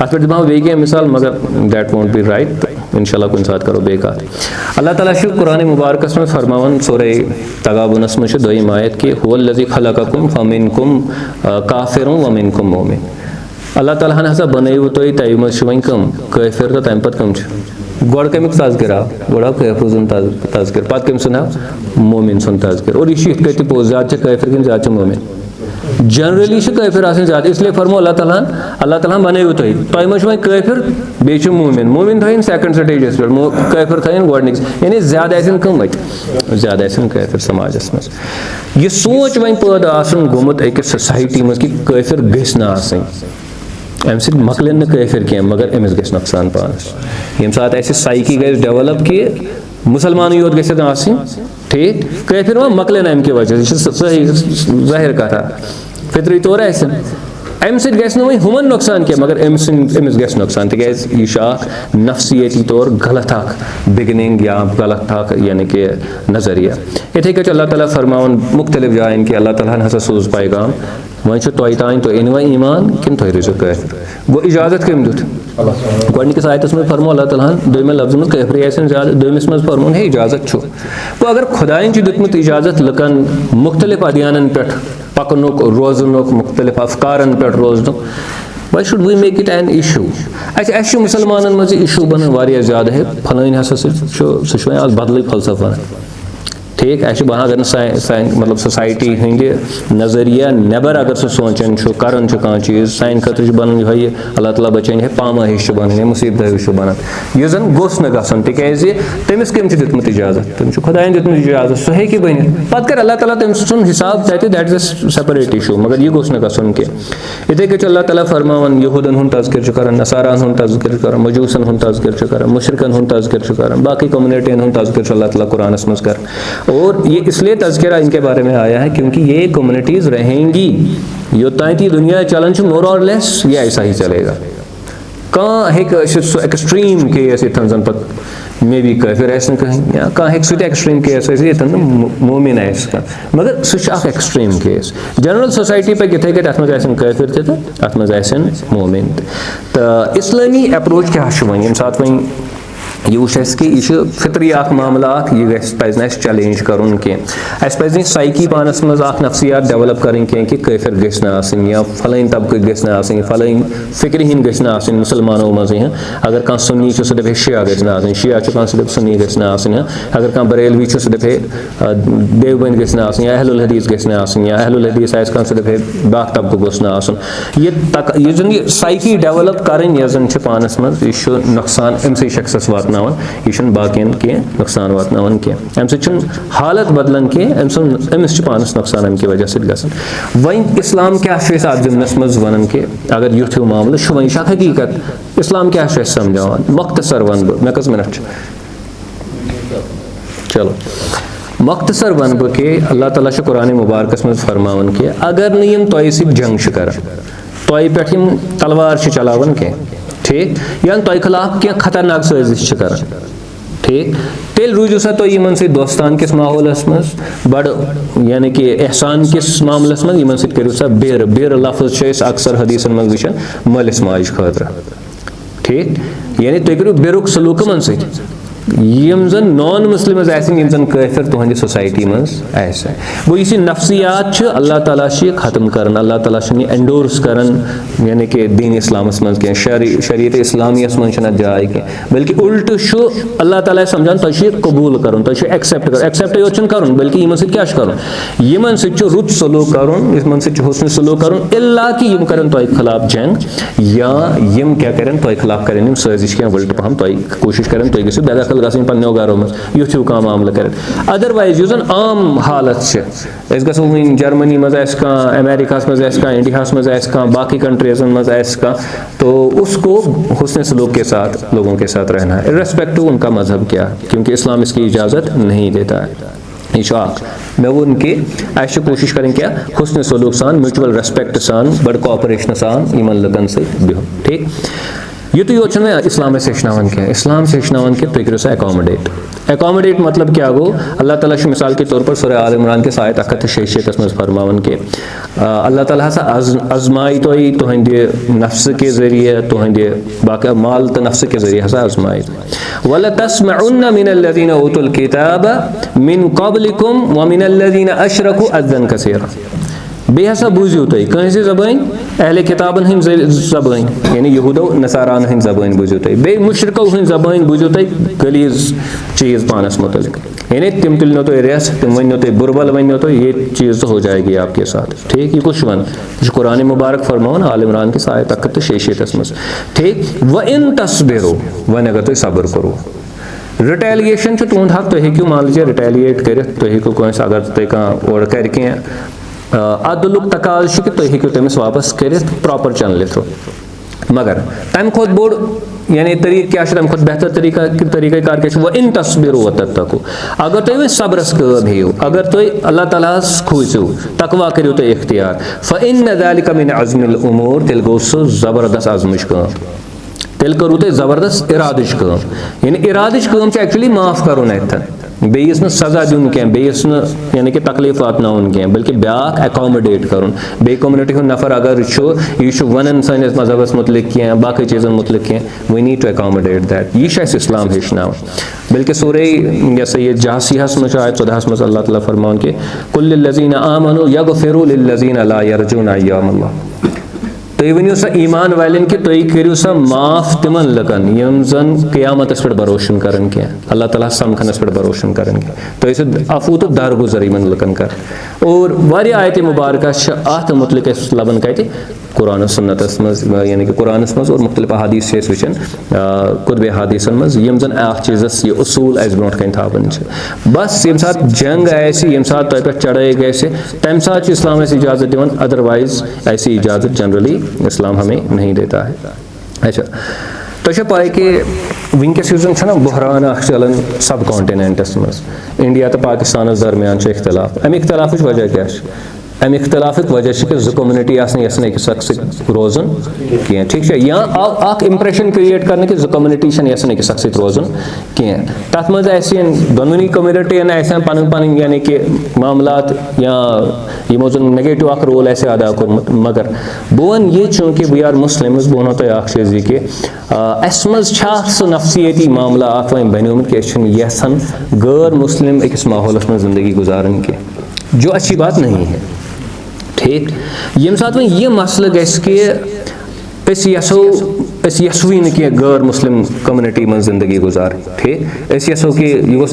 अत पे दिमाग बे मिसाल मगर दैट वोंट बी राइट इंशाल्लाह कुछ साथ करो बेकार अल्लाह ताला कुरान मुबारकस में फरमावन सूरह तगाबुनस में दोयम आयत कि हुवल्लज़ी खलक़कुम फमिनकुम काफिरुन व मिनकुम मोमिन अल्लाह ताला हसा बनयु तुम तय मज वन कम काफिर तो तम पे कम गोड़ कमिक तज़किर गोड़ काफिर तज़किर पे कम सुन मोमिन सुन तज़किर और यह कत पोज ज्यादा काफिर कि ज्यादा मोमिन जनरली काफिर ज्यादा इसलिए फरमो अल्लाह ताला बनयु तुम मज वन काफिर बे मोमिन मोमिन थन सेकंड स्टेजस पे काफिर थन गोडनिक्स यानी ज्यादा कम ज्यादा काफिर समाजस मज यह सोच वन पैदा गोमुत अकिस सोसाइटी मज कि काफिर गस ना अम सक मकलन काफिर कह मगर अमिस गस नुकसान पानस यम सात साइकी गस डेवलप कि मुसलमान योत गसन ठीक काफिर वह मकलन अम कि वजह सही जाहिर कथा फितरी तौर अम सह हुमन नुकसान कह मगर अमिस गस नुकसान तिकाज यह नफ्सियती तौर गलत बिगनिंग या गलत यानी कि नजरिया इथे कह अल्लाह ताला फरमावन मुख्तलिफ जायन कि अल्लाह ताला हसा सोज पैगाम वन तुम तान तुम अनवा ईमान कि तुम रोजो काफिर गो इजाजत कम दुत गोडनिकस आयतस में फरमो अल्लाह ताला दोम लफ्ज में काफिर आसन ज्यादा दोमिस में फरमो है इजाजत गो अगर खुदायन दुतमुत इजाजत लुकन मुख्तलिफ अदियानन पे पकनुक रोजनुक मुख्तलिफ अफकारन पे रोजनुक why should we make it an issue अच्छा मुसलमानन मज इशू बन वारिया ज्यादा है फलाइन हसा सह आज बदल फलसफा ठीक बना अगर मतलब सोसाइटी हंद नजरिया नबर अगर सह सोचान करान कह चीज़ सान खतर बन ये अल्लाह ताला बचान पामाहिश बन मुसीबत बन यह जन गोस न गसन तिज तमिस कम दितमुत इजाजत तम खुदायन दितमुत इजाजत सह हेकि बन पत कर अल्लाह ताला तम सुन हिसाब तत that is a separate issue मगर यह गोस न गसन कह इथे कह अल्लाह ताला फरमान यहूदन हुंद तज़किर कर नसारान हुंद तज़किर कर मजूसन हुंद तज़किर कर मुशरिकन हुंद तज़किर कर बाकी कम्युनिटियन हुंद तज़किर अल्लाह ताला कुरानस मज कर और ये इसलिए तज़किरा इनके बारे में आया है क्योंकि ये कम्युनिटीज़ रहेंगी योतान दुनिया चलन मोर और लेस ये ऐसा ही चलेगा कह एक्सट्रीम केस इतन जन पे मे बी काफिर कहीं या कह एक्सट्रीम केस इतन मोमिन मगर सह एक्सट्रीम केस जनरल सोसाइटी पे इथे कट अत मज काफिर तत मज मोमिन तो इस्लामी अप्रोच क्या वन ये सात वन यह वो कि यह फितरी मामला यह पे चैलेंज कर पे साइकी पानस मज नफ्सियात डेवलप करें कि काफिर गसन या फलाइन तबक गसन फलाइन फिक्र हिंद गसन मुसलमानों मज अगर कह सुन्नी सह दपे शिया गसन शिया कह सह दप सुन्नी गसन अगर कह बरेलवी सह दपे देवबंद गसन या अहलुल हदीस गसन या अहलुल हदीस कह सह दपे बाक तबक गोसन यह जन साइकी डेवलप करें यह जन पानस मज यह नुकसान अमसे शख्सस वात यह बाकियन कह नुकसान वातनावन कह अम हालत बदलान कह अमिस पानस नुकसान अमि वजह सत वन इस्लाम क्या अत जुमनस मज वन कि अगर युथ हिू मामल वन यह हकीकत इस्लाम क्या समझान मख्तसर वन बह मे कस मिनट चलो मख्तसर वन बह कि अल्लाह ताला कुरान मुबारकस मज फरमान कि अगर नम तोह सत जंग कर तोह पे तलवार चलावन कह ठीक या तोह खिलाफ क्या खतरनाक साजिश कर ठीक तेल रूजू सा तो इन दोस्तान किस माहौलस मज बड़ यानी कि एहसान किस मामलस मज इन करू सा बेर बेर लफ्ज अक्सर हदीसन मज वुचान मलिस माज खतर ठीक यानी तुम करू बेरुक सलूक मन सम जन नॉन मुस्लिम जन काफिर तुहद सोसाइटी मज गो इस नफ्सियात अल्लाह ताला खत्म कर अल्लाह ताला एंडोर्स कर यानी कि दीन इस्लामस मज कह शरीयत इस्लामियस मज जाय कह बल्कि उल्ट अल्लाह ताला समझान तुह कबूल कर तुह एक्सेप्ट योत कर बल्कि इन क्या कर इन रुत सलूक कर इन हुस्न सलूक कर इल्ला कि यम कर तुह खिलाफ जंग या यम क्या कर तुह खिलाफ कर साजिश क्या उल्ट पहम तुह कोशिश कर तुह गो बेदखल गो पन्नो घरों में युथ हिू कह मामल कर अदरवाइज यह आम हालत गो वन जर्मनी मज अमेरिका मज इंडिया मज बाकी कंट्रीजन मज तो उसको हुस्न सलूक के साथ लोगों के साथ रहना है इर्रेस्पेक्टिव उनका मजहब क्या क्योंकि इस्लाम इसकी इजाज़त नहीं देता है यह मे वो कि कोशिश करें क्या हुस्न सलूक सान म्यूचुअल रेस्पेक्ट सान बड़ कोऑपरेशन सान इन लुकन सत बिहन ठीक युत योत इस्लाम हेचनान क्या इस्लाम हेचनान कि तुम करो सा एकोमोडेट मतलब क्या गो अल्लाह ताला मिसाल के तौर पर सूरह आल इमरान के आयत 166 मज फरमावन कि अल्लाह ताला हसा आजमाई तुहद नफ्स के जरिए तुहद बाकी माल तो नफ्स के जरिए हसा आजमाई वलतस्मउन्न मिनल्लज़ीना ऊतुल किताब मिन क़ब्लिकुम व मिनल्लज़ीना अशरकू अज़्ज़न कसीरा बे हसा बूझू तुम कह जबान अहले किताबन हंद जबान यानी यहूदो नसारान हंद जबान बूझू तुम बे मुशरिको हंद जबान बूझू तुम गलीज चीज़ पानस मुतलिक यानी तिम तुलो तुम रेस तुम वनो तुम बुरबल वनो तो ये चीज़ तो हो जाएगी आपके साथ ठीक यह कुछ वन कुरान मुबारक फरमान आल इमरान की आयत 166 मज ठीक व इन तस्बिरो वन अगर तुम सब्र करो रिटेलिएशन तुंद हक तुम हेकू मान लीजिए रिटेलिएट कर तुम हेकू कस अगर तुम कह ओर कर अदलुक तकाज कि तुम हेकू तमिस वापस कर प्रॉपर चैनल थ्रू मगर तम खुद बोड़ यानी तरीक क्या तम खुद बेहतर तरीका कार क्या वह इन तस्बिरो व तत्तकू अगर तुम सब्रस कब हेयू अगर तुम अल्लाह ताला खूसू तकवा करो तुम इख्तियार फ़इन्न ज़ालिका मिन अज़्मिल उमूर तेल गो सह ज़बरदस्त आज़मुश कम तेल करू तुम जबरदस्त इरादच काम, यानी इरादच काम एक्चुअली माफ करुन अतन, बेस न सजा दिन क्या, बेस न यानी कि तकलीफ वातनाउन क्या, बल्कि ब्याक एकोमोडेट करुन, बे कम्युनिटी हुंद नफर अगर यह वनान सनिस मजहबस मुतलिक क्या बाकी चीज़न मुतलिक क्या, we need to accommodate that, यह इस्लाम हेचनाव। बल्कि सूरे ये जासियास में आयत 14 में अल्लाह ताला फरमान के कुल लिल्लज़ीना आमनु यगफिरु लिल्लज़ीना ला यरजूना अय्यामल्लाह, तुम वनो सा ईमान वालन कि तुम करो सा माफ तिमन लकन यम जन क़यामतस पे भरोसन करन क्या, अल्लाह ताला समखनस पे भरोसन करन क्या, तो अफू तो दरगुजर यमन लकन कर। और वारिया आयत मुबारक अत मुतलिक लबन कत कुरान सुन्नतस मज, यानी कि कुरानस मज और मुख्तलिफ अहादीस से वचन कुतुब हदीसन मज यम जन अ चीज़स ये उसूल अस ब्रोट कन थावन बस यम सात जंग आए यम सात तुम पे चढ़ाई गए तम सात इस्लाम ऐसी इजाज़त दिवान, अदरवाइज ऐसी इजाज़त जनरली इस्लाम हमें नहीं देता है। अच्छा तो पाए कि वनकस ना बहरान चलान सब कॉन्टिनेंटस मज, इंडिया तो पाकिस्तान दरमियान इख्तलाफ, अम इख्तलाफ वजह क्या, अम इख्तलाफ वजह कि जो कम्युनिटी यसन अकिस रोजन कह, ठीक है, या इंप्रेशन क्रिएट करने कि जो कम्युनिटी यसन अकिस रोजन कह, तथ मज दोनवनी कम्युनिटीन पन पन यानी कि मामलात या यमो जन नेगेटिव अख रोल अदा कोर्मुत, मगर बह वन ये चूँकि वी आर मुस्लिम्स, बह वनो तुम चीज़ यह कि अस मज सह नफसियती मामला अख वो बनोमुत कि यसान गैर मुस्लिम अकिस माहौलस में ज़िंदगी गुजारन कह, जो अच्छी बात नहीं है। ठीक, यम सात वो यह मसल यसो न कि गैर मुस्लिम कम्युनिटी में जिंदगी गुजार, ठीक, यसो कि यह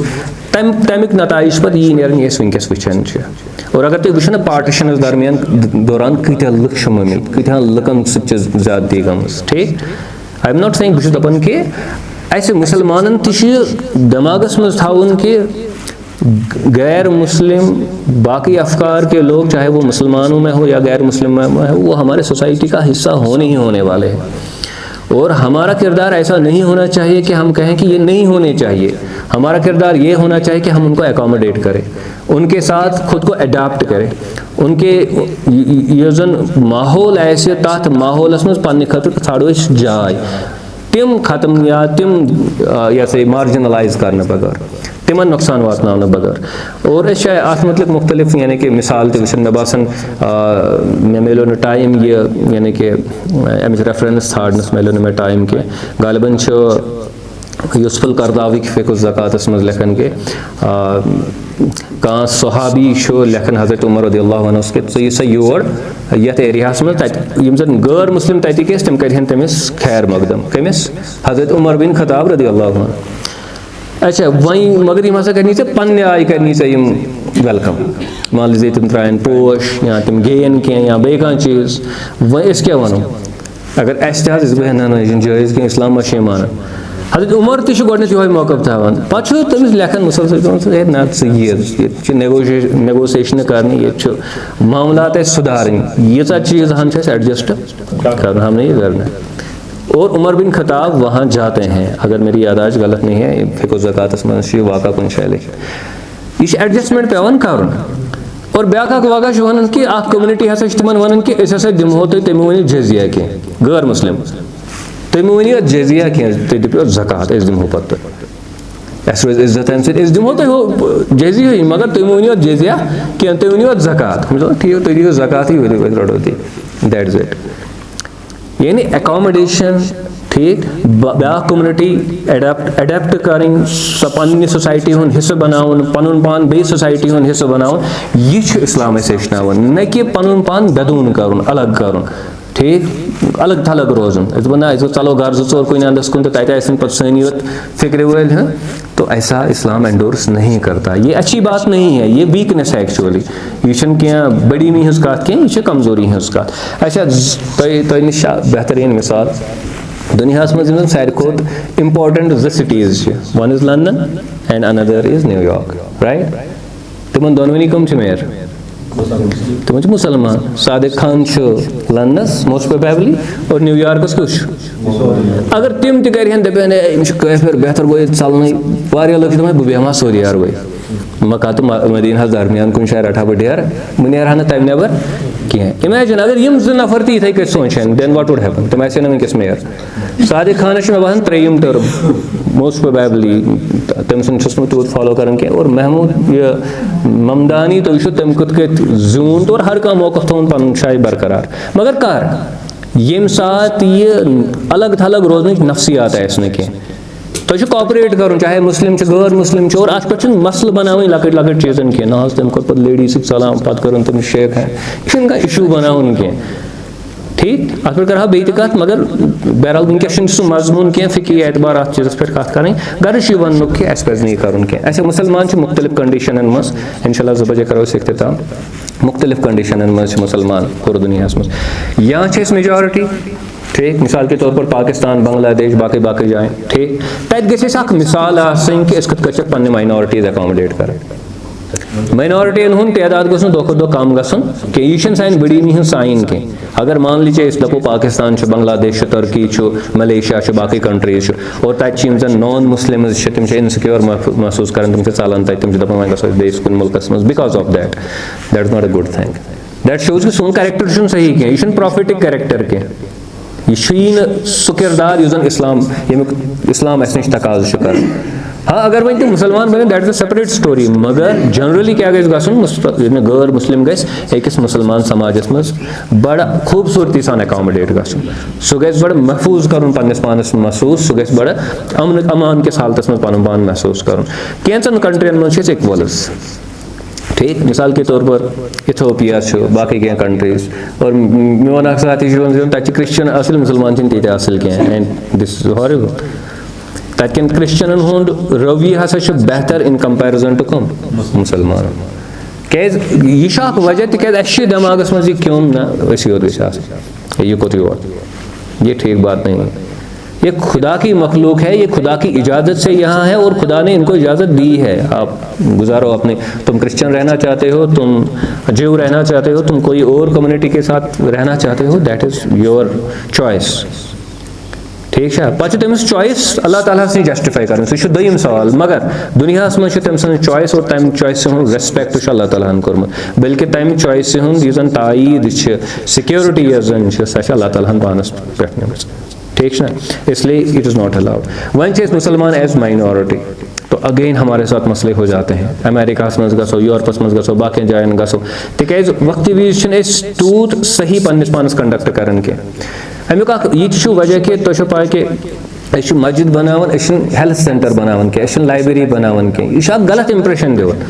तमिक नताइज पे यी नेरन ये वनकस वचान। और अगर तुम वो पार्टीशन दरमियान दौरान कत्या लुक ममिल, कत्या लुकन ज्यादती गम, ठीक, आई एम नॉट सेइंग बस दपान कि अस मुसलमानन दिमागस मज थावन कि गैर मुस्लिम बाकी अफकार के लोग, चाहे वो मुसलमानों में हो या गैर मुस्लिम में हो, वो हमारे सोसाइटी का हिस्सा होने ही होने वाले हैं, और हमारा किरदार ऐसा नहीं होना चाहिए कि हम कहें कि ये नहीं होने चाहिए। हमारा किरदार ये होना चाहिए कि हम उनको एकोमोडेट करें, उनके साथ खुद को अडाप्ट करें, उनके ये जन माहौल ऐसे तथ माहौलस मज पन्ने खतर थाड़ो जाय तिम खत्म या तिम ये मार्जिनलाइज करने बगैर, तिमन नुकसान वातन बगैर। और अत मतलब मुख्तलिफ यानी कि मिसाल तो मे बासन मे मिलो न टाइम ये यानी कि अमिच रेफरेंस थाड़नस मिलो न मे टाइम के गालिबन यूसुफुल करदावी फ़िक़्ह ज़कातस मज लेखन के कह सहाबी लेखन हज़रत उमर रज़ियल्लाहु अन्हु के सा योर यथ एरियास मज तम जन गैर मुस्लिम तक तम कर तमिस खैर मकदम, कमिस हज़रत उमर बिन खत्ताब रज़ियल्लाहु अन्हु। अच्छा वही मगर यम हसा करनी पन्ने आय करनी वेलकम, मान लीजिए तुम त्रायन पोश या तुम गेन कह या बे कह चीज़, वह क्या वनो अगर अस ना जायज़ कह इस्लाम मान। हज़रत उमर तोड यो मौका थान पे तमिस लेखन मुसलसल ना ये नेगोशिएशन कर ये मामलात सुधारन, यीचा चीज़ हन एडजस्ट कर हम नहीं करना। और उमर बिन खत्ताब वहाँ जाते हैं, अगर मेरी यादाश्त गलत नहीं है, फ़िक़्ह ज़कातस मज वाक़ा कुन शैल यह एडजस्टमेंट पेवान करन। और ब्याक वाक़ा वन कि कम्युनिटी हसा तिमन वन कि अस दिमो तुम वन जजिया कह गैर मुस्लिम, तुम वन जजिया कह तुम दपो ज़कात अस दिमो पे अस रोज इज्जत अम सत दिमो तुम जजिया, मगर तुम वन जजिया कह तुम वन ज़कात, ठीक तुम दियो ज़कात ही रटो ती, दैट्स इट। यानी एकोमोडेशन, ठीक, ब्या कम्युनिटी अडेप्ट करें, पन्ने सोसाइटी हुन हिस्सा बनावन, पनुन पान बे सोसाइटी हुन हिस्सा बनावन, यह इस्लाम हेचनावन, न कि पनुन पान बेदून करुन, अलग करुन, ठीक, अलग थलग रोजन। ना चलो घर जोर कुन अंदस कुन तो तन पे सन योत फिक्र वल हैं, तो ऐसा इस्लाम एंडोर्स नहीं करता। ये अच्छी बात नहीं है, ये वीकनेस है एक्चुअली, यह क्या बड़ी नहीं हज कत कह, यह कमजोरी हज कत। अच्छा तुम नश बेहतरीन मिसाल दुनिया मज सारे खोत इम्पोर्टेंट जो cities, one is London and another is New York, right, तिमन दोनवनी कम मेयर, तुम मुसलमान। सादिक खान लंदनस मोस्ट प्रोबेबली और न्यूयॉर्कस कुछ, अगर तिम तहन दपान काफिर बेहतर गो चलन वारिया लोग दपान बह बेहमा सऊदी अरब मक्का तो मदीना दरमियान कुन शाय रटा बह डेर, बह नेरहा ना तम नेबर कह। इमेजिन अगर यम 2 नफर ती इथे सोचान, देन व्हाट वुड हैपन? तम ऐसे वनकस मेयर सादिक खान मे बहान 3 टर्म मोस्ट प्रोबेबली तम सुस तूत फॉलो कर। और महमूद ममदानी तो तम कत जून तो हर कह मौका थोन पन शाय बरकरार, मगर कर यम सात ये अलग थलग रोजन नफसियात आसन कह। तो कॉपरेट कर, चाहे मुस्लिम गैर मुस्लिम और अत पे मसल बनावन लकट लकट चीजन कह ना तम कोर पे लेडी सलाम पत कर तम शेख है, यह इशू बनावन कह। ठीक अत पे कर बे कत, मगर बहरहाल वनकस सह मजमून कह फिकी एतबार अत चीज़ पे कत कर। गर्ज वन कि अस पे नहीं कर कह। मुसलमान मुख्तलिफ कंडीशन मज इंशाल्लाह 2 बजे करो इख्तिताम। मुख्तलिफ कंडीशन मज मुसलमान पूरे दुनिया मज या मेजॉरिटी। ठीक मिसाल के तौर पर पाकिस्तान, बांग्लादेश, बाकी बाकी जाए। ठीक तत गख मिसाल कि पे माइनॉरिटीज अकोमोडेट कर। माइनॉरिटीन हूँ तादाद गो दो खुद कम गसन कि यह सान बड़ीमी हूँ साइन कह। अगर मान लीजिए दपो पाकिस्तान, बांग्लादेश, तुर्की, मलेशिया, बाकी कंट्रीज और तम जन नॉन मुस्लिम तम इनसिक्योर महसूस कर, तम चलान तम दपान वह गो बेस कुन मुल्कस मज because of that is not a good thing. That shows कि सोन कैरेक्टर सही कह, यह प्रॉफिटिक कैरेक्टर कह। यह सह किरदार इस्लाम इस्लाम अस नश तकाज कर। हाँ अगर वह तुम मुसलमान बन that is a separate story, मगर जनरली क्या गन गैर मुस्लिम गस मुसलमान समाजस मज बड़ा खूबसूरती सान अकोमोडेट गन। सह गस बड़ा महफूज कर पन्नस पानस महसूस, सह गस बड़ा अमन अमान किस हालत मज पन पान महसूस कर। कैंचन कंट्रियन मज इक्वल्स। ठीक मिसाल के तौर पर इथोपिया बाकी क्या कंट्रीज और मोन साथी तक क्रिश्चियन असल मुसलमान तीत असल कह। And this is horrible. तक क्रिश्चियन हुंद रवि हसा बेहतर इन कंपेरिजन टू कम मुसलमान। क्या वजह तिज दिमागस मज क्यों ना योत यह कोत योत, ये ठीक बात नहीं है। ये खुदा की मखलूक है, ये खुदा की इजाज़त से यहाँ है और खुदा ने इनको इजाज़त दी है। आप गुजारो अपने, तुम क्रिश्चियन रहना चाहते हो, तुम ज्यू रहना चाहते हो, तुम कोई और कम्युनिटी के साथ रहना चाहते हो, दैट इज़ योर चॉइस। ठीक है पे तमिस चॉइस अल्लाह ताला से जस्टिफाई कर, सह दोयम सवाल। मगर दुनिया मज तम सन चॉइस और तम चॉइस हूँ रेस्पेक्ट अल्लाह ताला कोर्मुत, बल्कि तम चॉइस हूँ तायीद सिक्योरिटी सह अल्लाह ताला पानस पे। ठीक ना, इसलिए it is not allowed. One मुसलमान एज माइनॉरिटी तो अगेन हमारे साथ मसले हो जाते हैं। अमेरिका मज गो, यूरोपस मज गो, बाकी जायन गो, तिज वक्त वज तूत सही पन्नस पानस कंडक्ट कर। अमुक यह वजह कि तुम पाई कि मस्जिद बनावन, हेल्थ सेंटर बनावन कह, लाइब्रेरी बनावन कह, यह गलत इंप्रेशन दिवन।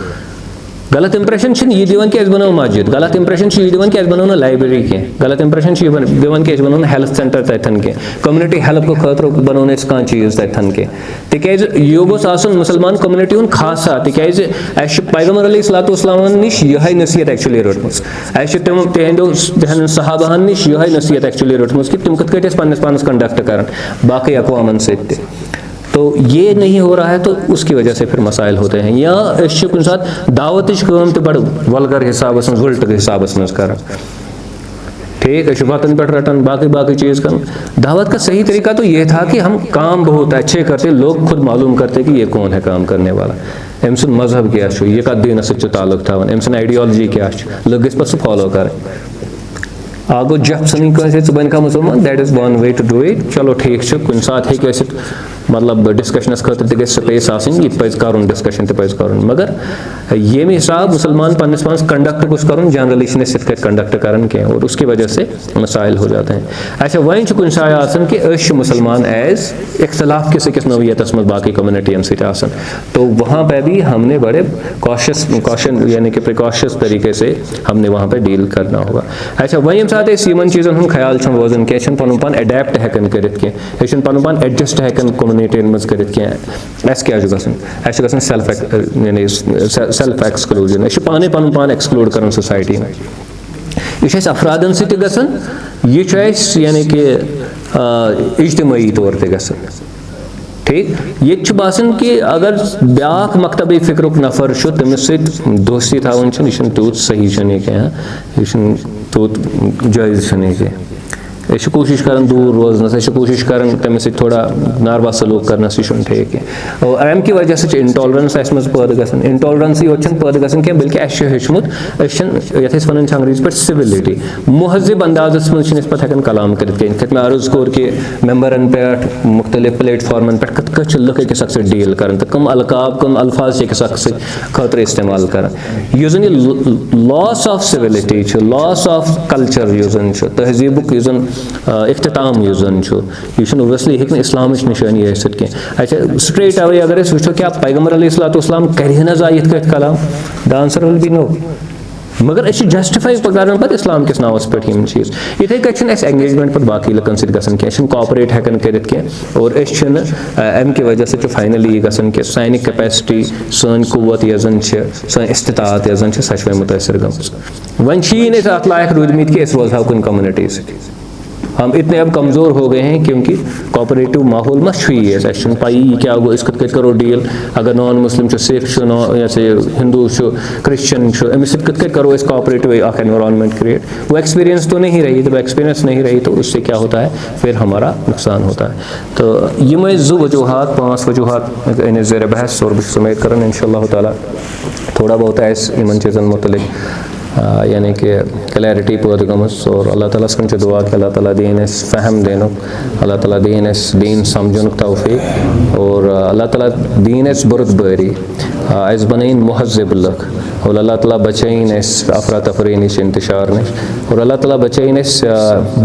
गलत इंप्रेशन यह दिवन कि बनो मस्जिद, गलत इंप्रेशन यह दिवन कि बनो लाइब्रेरी कह, गलत इंप्रेशन यह दिवन कि बनो हेल्थ सेंटर तथन कह, कम्युनिटी हेल्प खतर बनो कह चीज़ तथन कह। तिज यह गोस मुसलमान कम्युनिटी हूँ खासा, तिज पैगम्बर अलैहिस्सलाम नश यह नसीहत एक्चुअली रटम, तिहद सहाबाहन नश यह नसीहत एक्चुअली रटम कि तुम कत पन्नस पानस कंडक्ट कर बाकी अकवामन सत। तो ये नहीं हो रहा है तो उसकी वजह से फिर मसाइल होते हैं। या कुछ साथ दावत काम तो बड़ वलगर हिसाब से उल्ट हिसाब से कर। ठीक है वतन पे रटन बाकी बाकी चीज़ कर। दावत का सही तरीका तो ये था कि हम काम बहुत अच्छे करते, लोग खुद मालूम करते कि ये कौन है काम करने वाला, अम सुन मजहब क्या यह कत दीन ताल्लुक थवान, अम सुन आइडियोलॉजी क्या लोग पे सह फॉलो कर। आगो जप सन कह बन का मुसलमान, that is one way to do it. चलो ठीक कुन साथ हे मतलब डिस्कशनस खतर तक स्पेस यह पे कर डिस्कशन पे कर, मगर ये हिसाब मुसलमान पन्नस पानस कंडक्ट कुछ कर जनरली इत कंडक्ट कर कह, और उसकी वजह से मसाइल हो जाते हैं। अच्छा वह कुछ जाए कि मुसलमान एज इख्तलाफ किस नौीयत मज बाकी कम्युनिटियन सत, तो वहाँ पर भी हमने बड़े कॉशन यानी कि प्रिकॉशस तरीके से हमने वहाँ पर डील करना होगा। अच्छा वह ये सात यमन चीज़न हूँ ख्याल रोजान कह पन पान अडेप्ट हेकन कर पन पान एडजस्ट हेकन कम्युनिटीन मज कर क्या गसन सेल्फ एक्सक्लूजन, पाने पन पान एक्सक्लूड कर सोसाइटी में। यह अफरादन सत यह यानी कि इज्तमाई तौर पर गसन। ठीक ये बासन कि अगर ब्याक मकतब फिक्रुक नफर तमिस दोस्ती थवन यह तूत सही कह, यह तूत जायज़ कह। कोशिश कर दूर रोजन कोशिश कर तमिस थोड़ा नारवा सलूक करनस यह ठीक कह और अम कि वजह से इंटॉलरेंस मज पैदा ग इंटॉलरेंसी योत पैदा ग बल्कि हेचमुत ये वन अंग्रेजी पे सिविलिटी महजिब अंदाज मज पे कलाम कर मैं अर्ज कोर कि मेंबरन पे मुख्तलिफ प्लेटफॉर्मन पे कत लुक अकिस अक्स डील कर कम अलकाब कम अल्फाज अकिस अक्स खतर इस्तेमाल कर loss of civility loss of culture तहजीबुक इख्तिताम यह ओबवियसली हे इस्लाम निशानी अच्छा स्ट्रेट अवे अगर वो क्या पैगम्बर अलैहिस्सलाम कर यथ कलाम the answer will be no मगर जस्टिफाई कर पे इस्लाम किस नावस पे चीज़ इथे कन एंगेजमेंट पे बाकी लकन सह कॉपरेट हेकन कर और अम कि वजह से फाइनली गसन कि सान कैपेसिटी सन कुव्वत यजन सन इस्तात यजन सह मुतासर गम वन अत लायक रूदमित कि रोजहा कुन कम्युनिटी हम इतने अब कमज़ोर हो गए हैं क्योंकि कॉपरेटिव माहौल मत छुई पाई क्या गो कत करो डील अगर non Muslim Sikh Hindu Christian अमिस कत करो कॉपरेटिव एनवायरनमेंट क्रिएट वो एक्सपीरियंस तो नहीं रही जब एक्सपीरियंस नहीं रही तो उससे क्या होता है फिर हमारा नुकसान होता है तो यम जो वजूहत 5 वजूहत इन ज़ेर बहस और बस उम्मीद कर इंशाअल्लाह ताला थोड़ा बहुत इन चीज़न मुतलिक यानी कि क्लैरिटी पैदा गमस और अल्लाह ताला से दुआ कि अल्लाह ताला दीन फ़हम देन अल्लाह ताला दीन समझन तौफीक और अल्लाह ताला दीन बुरदबारी बन महज़िब लुक और अल्लाह ताला बचाइन अफरा तफरी नश इंतशार नश और अल्लाह ताला बचाइन बाकी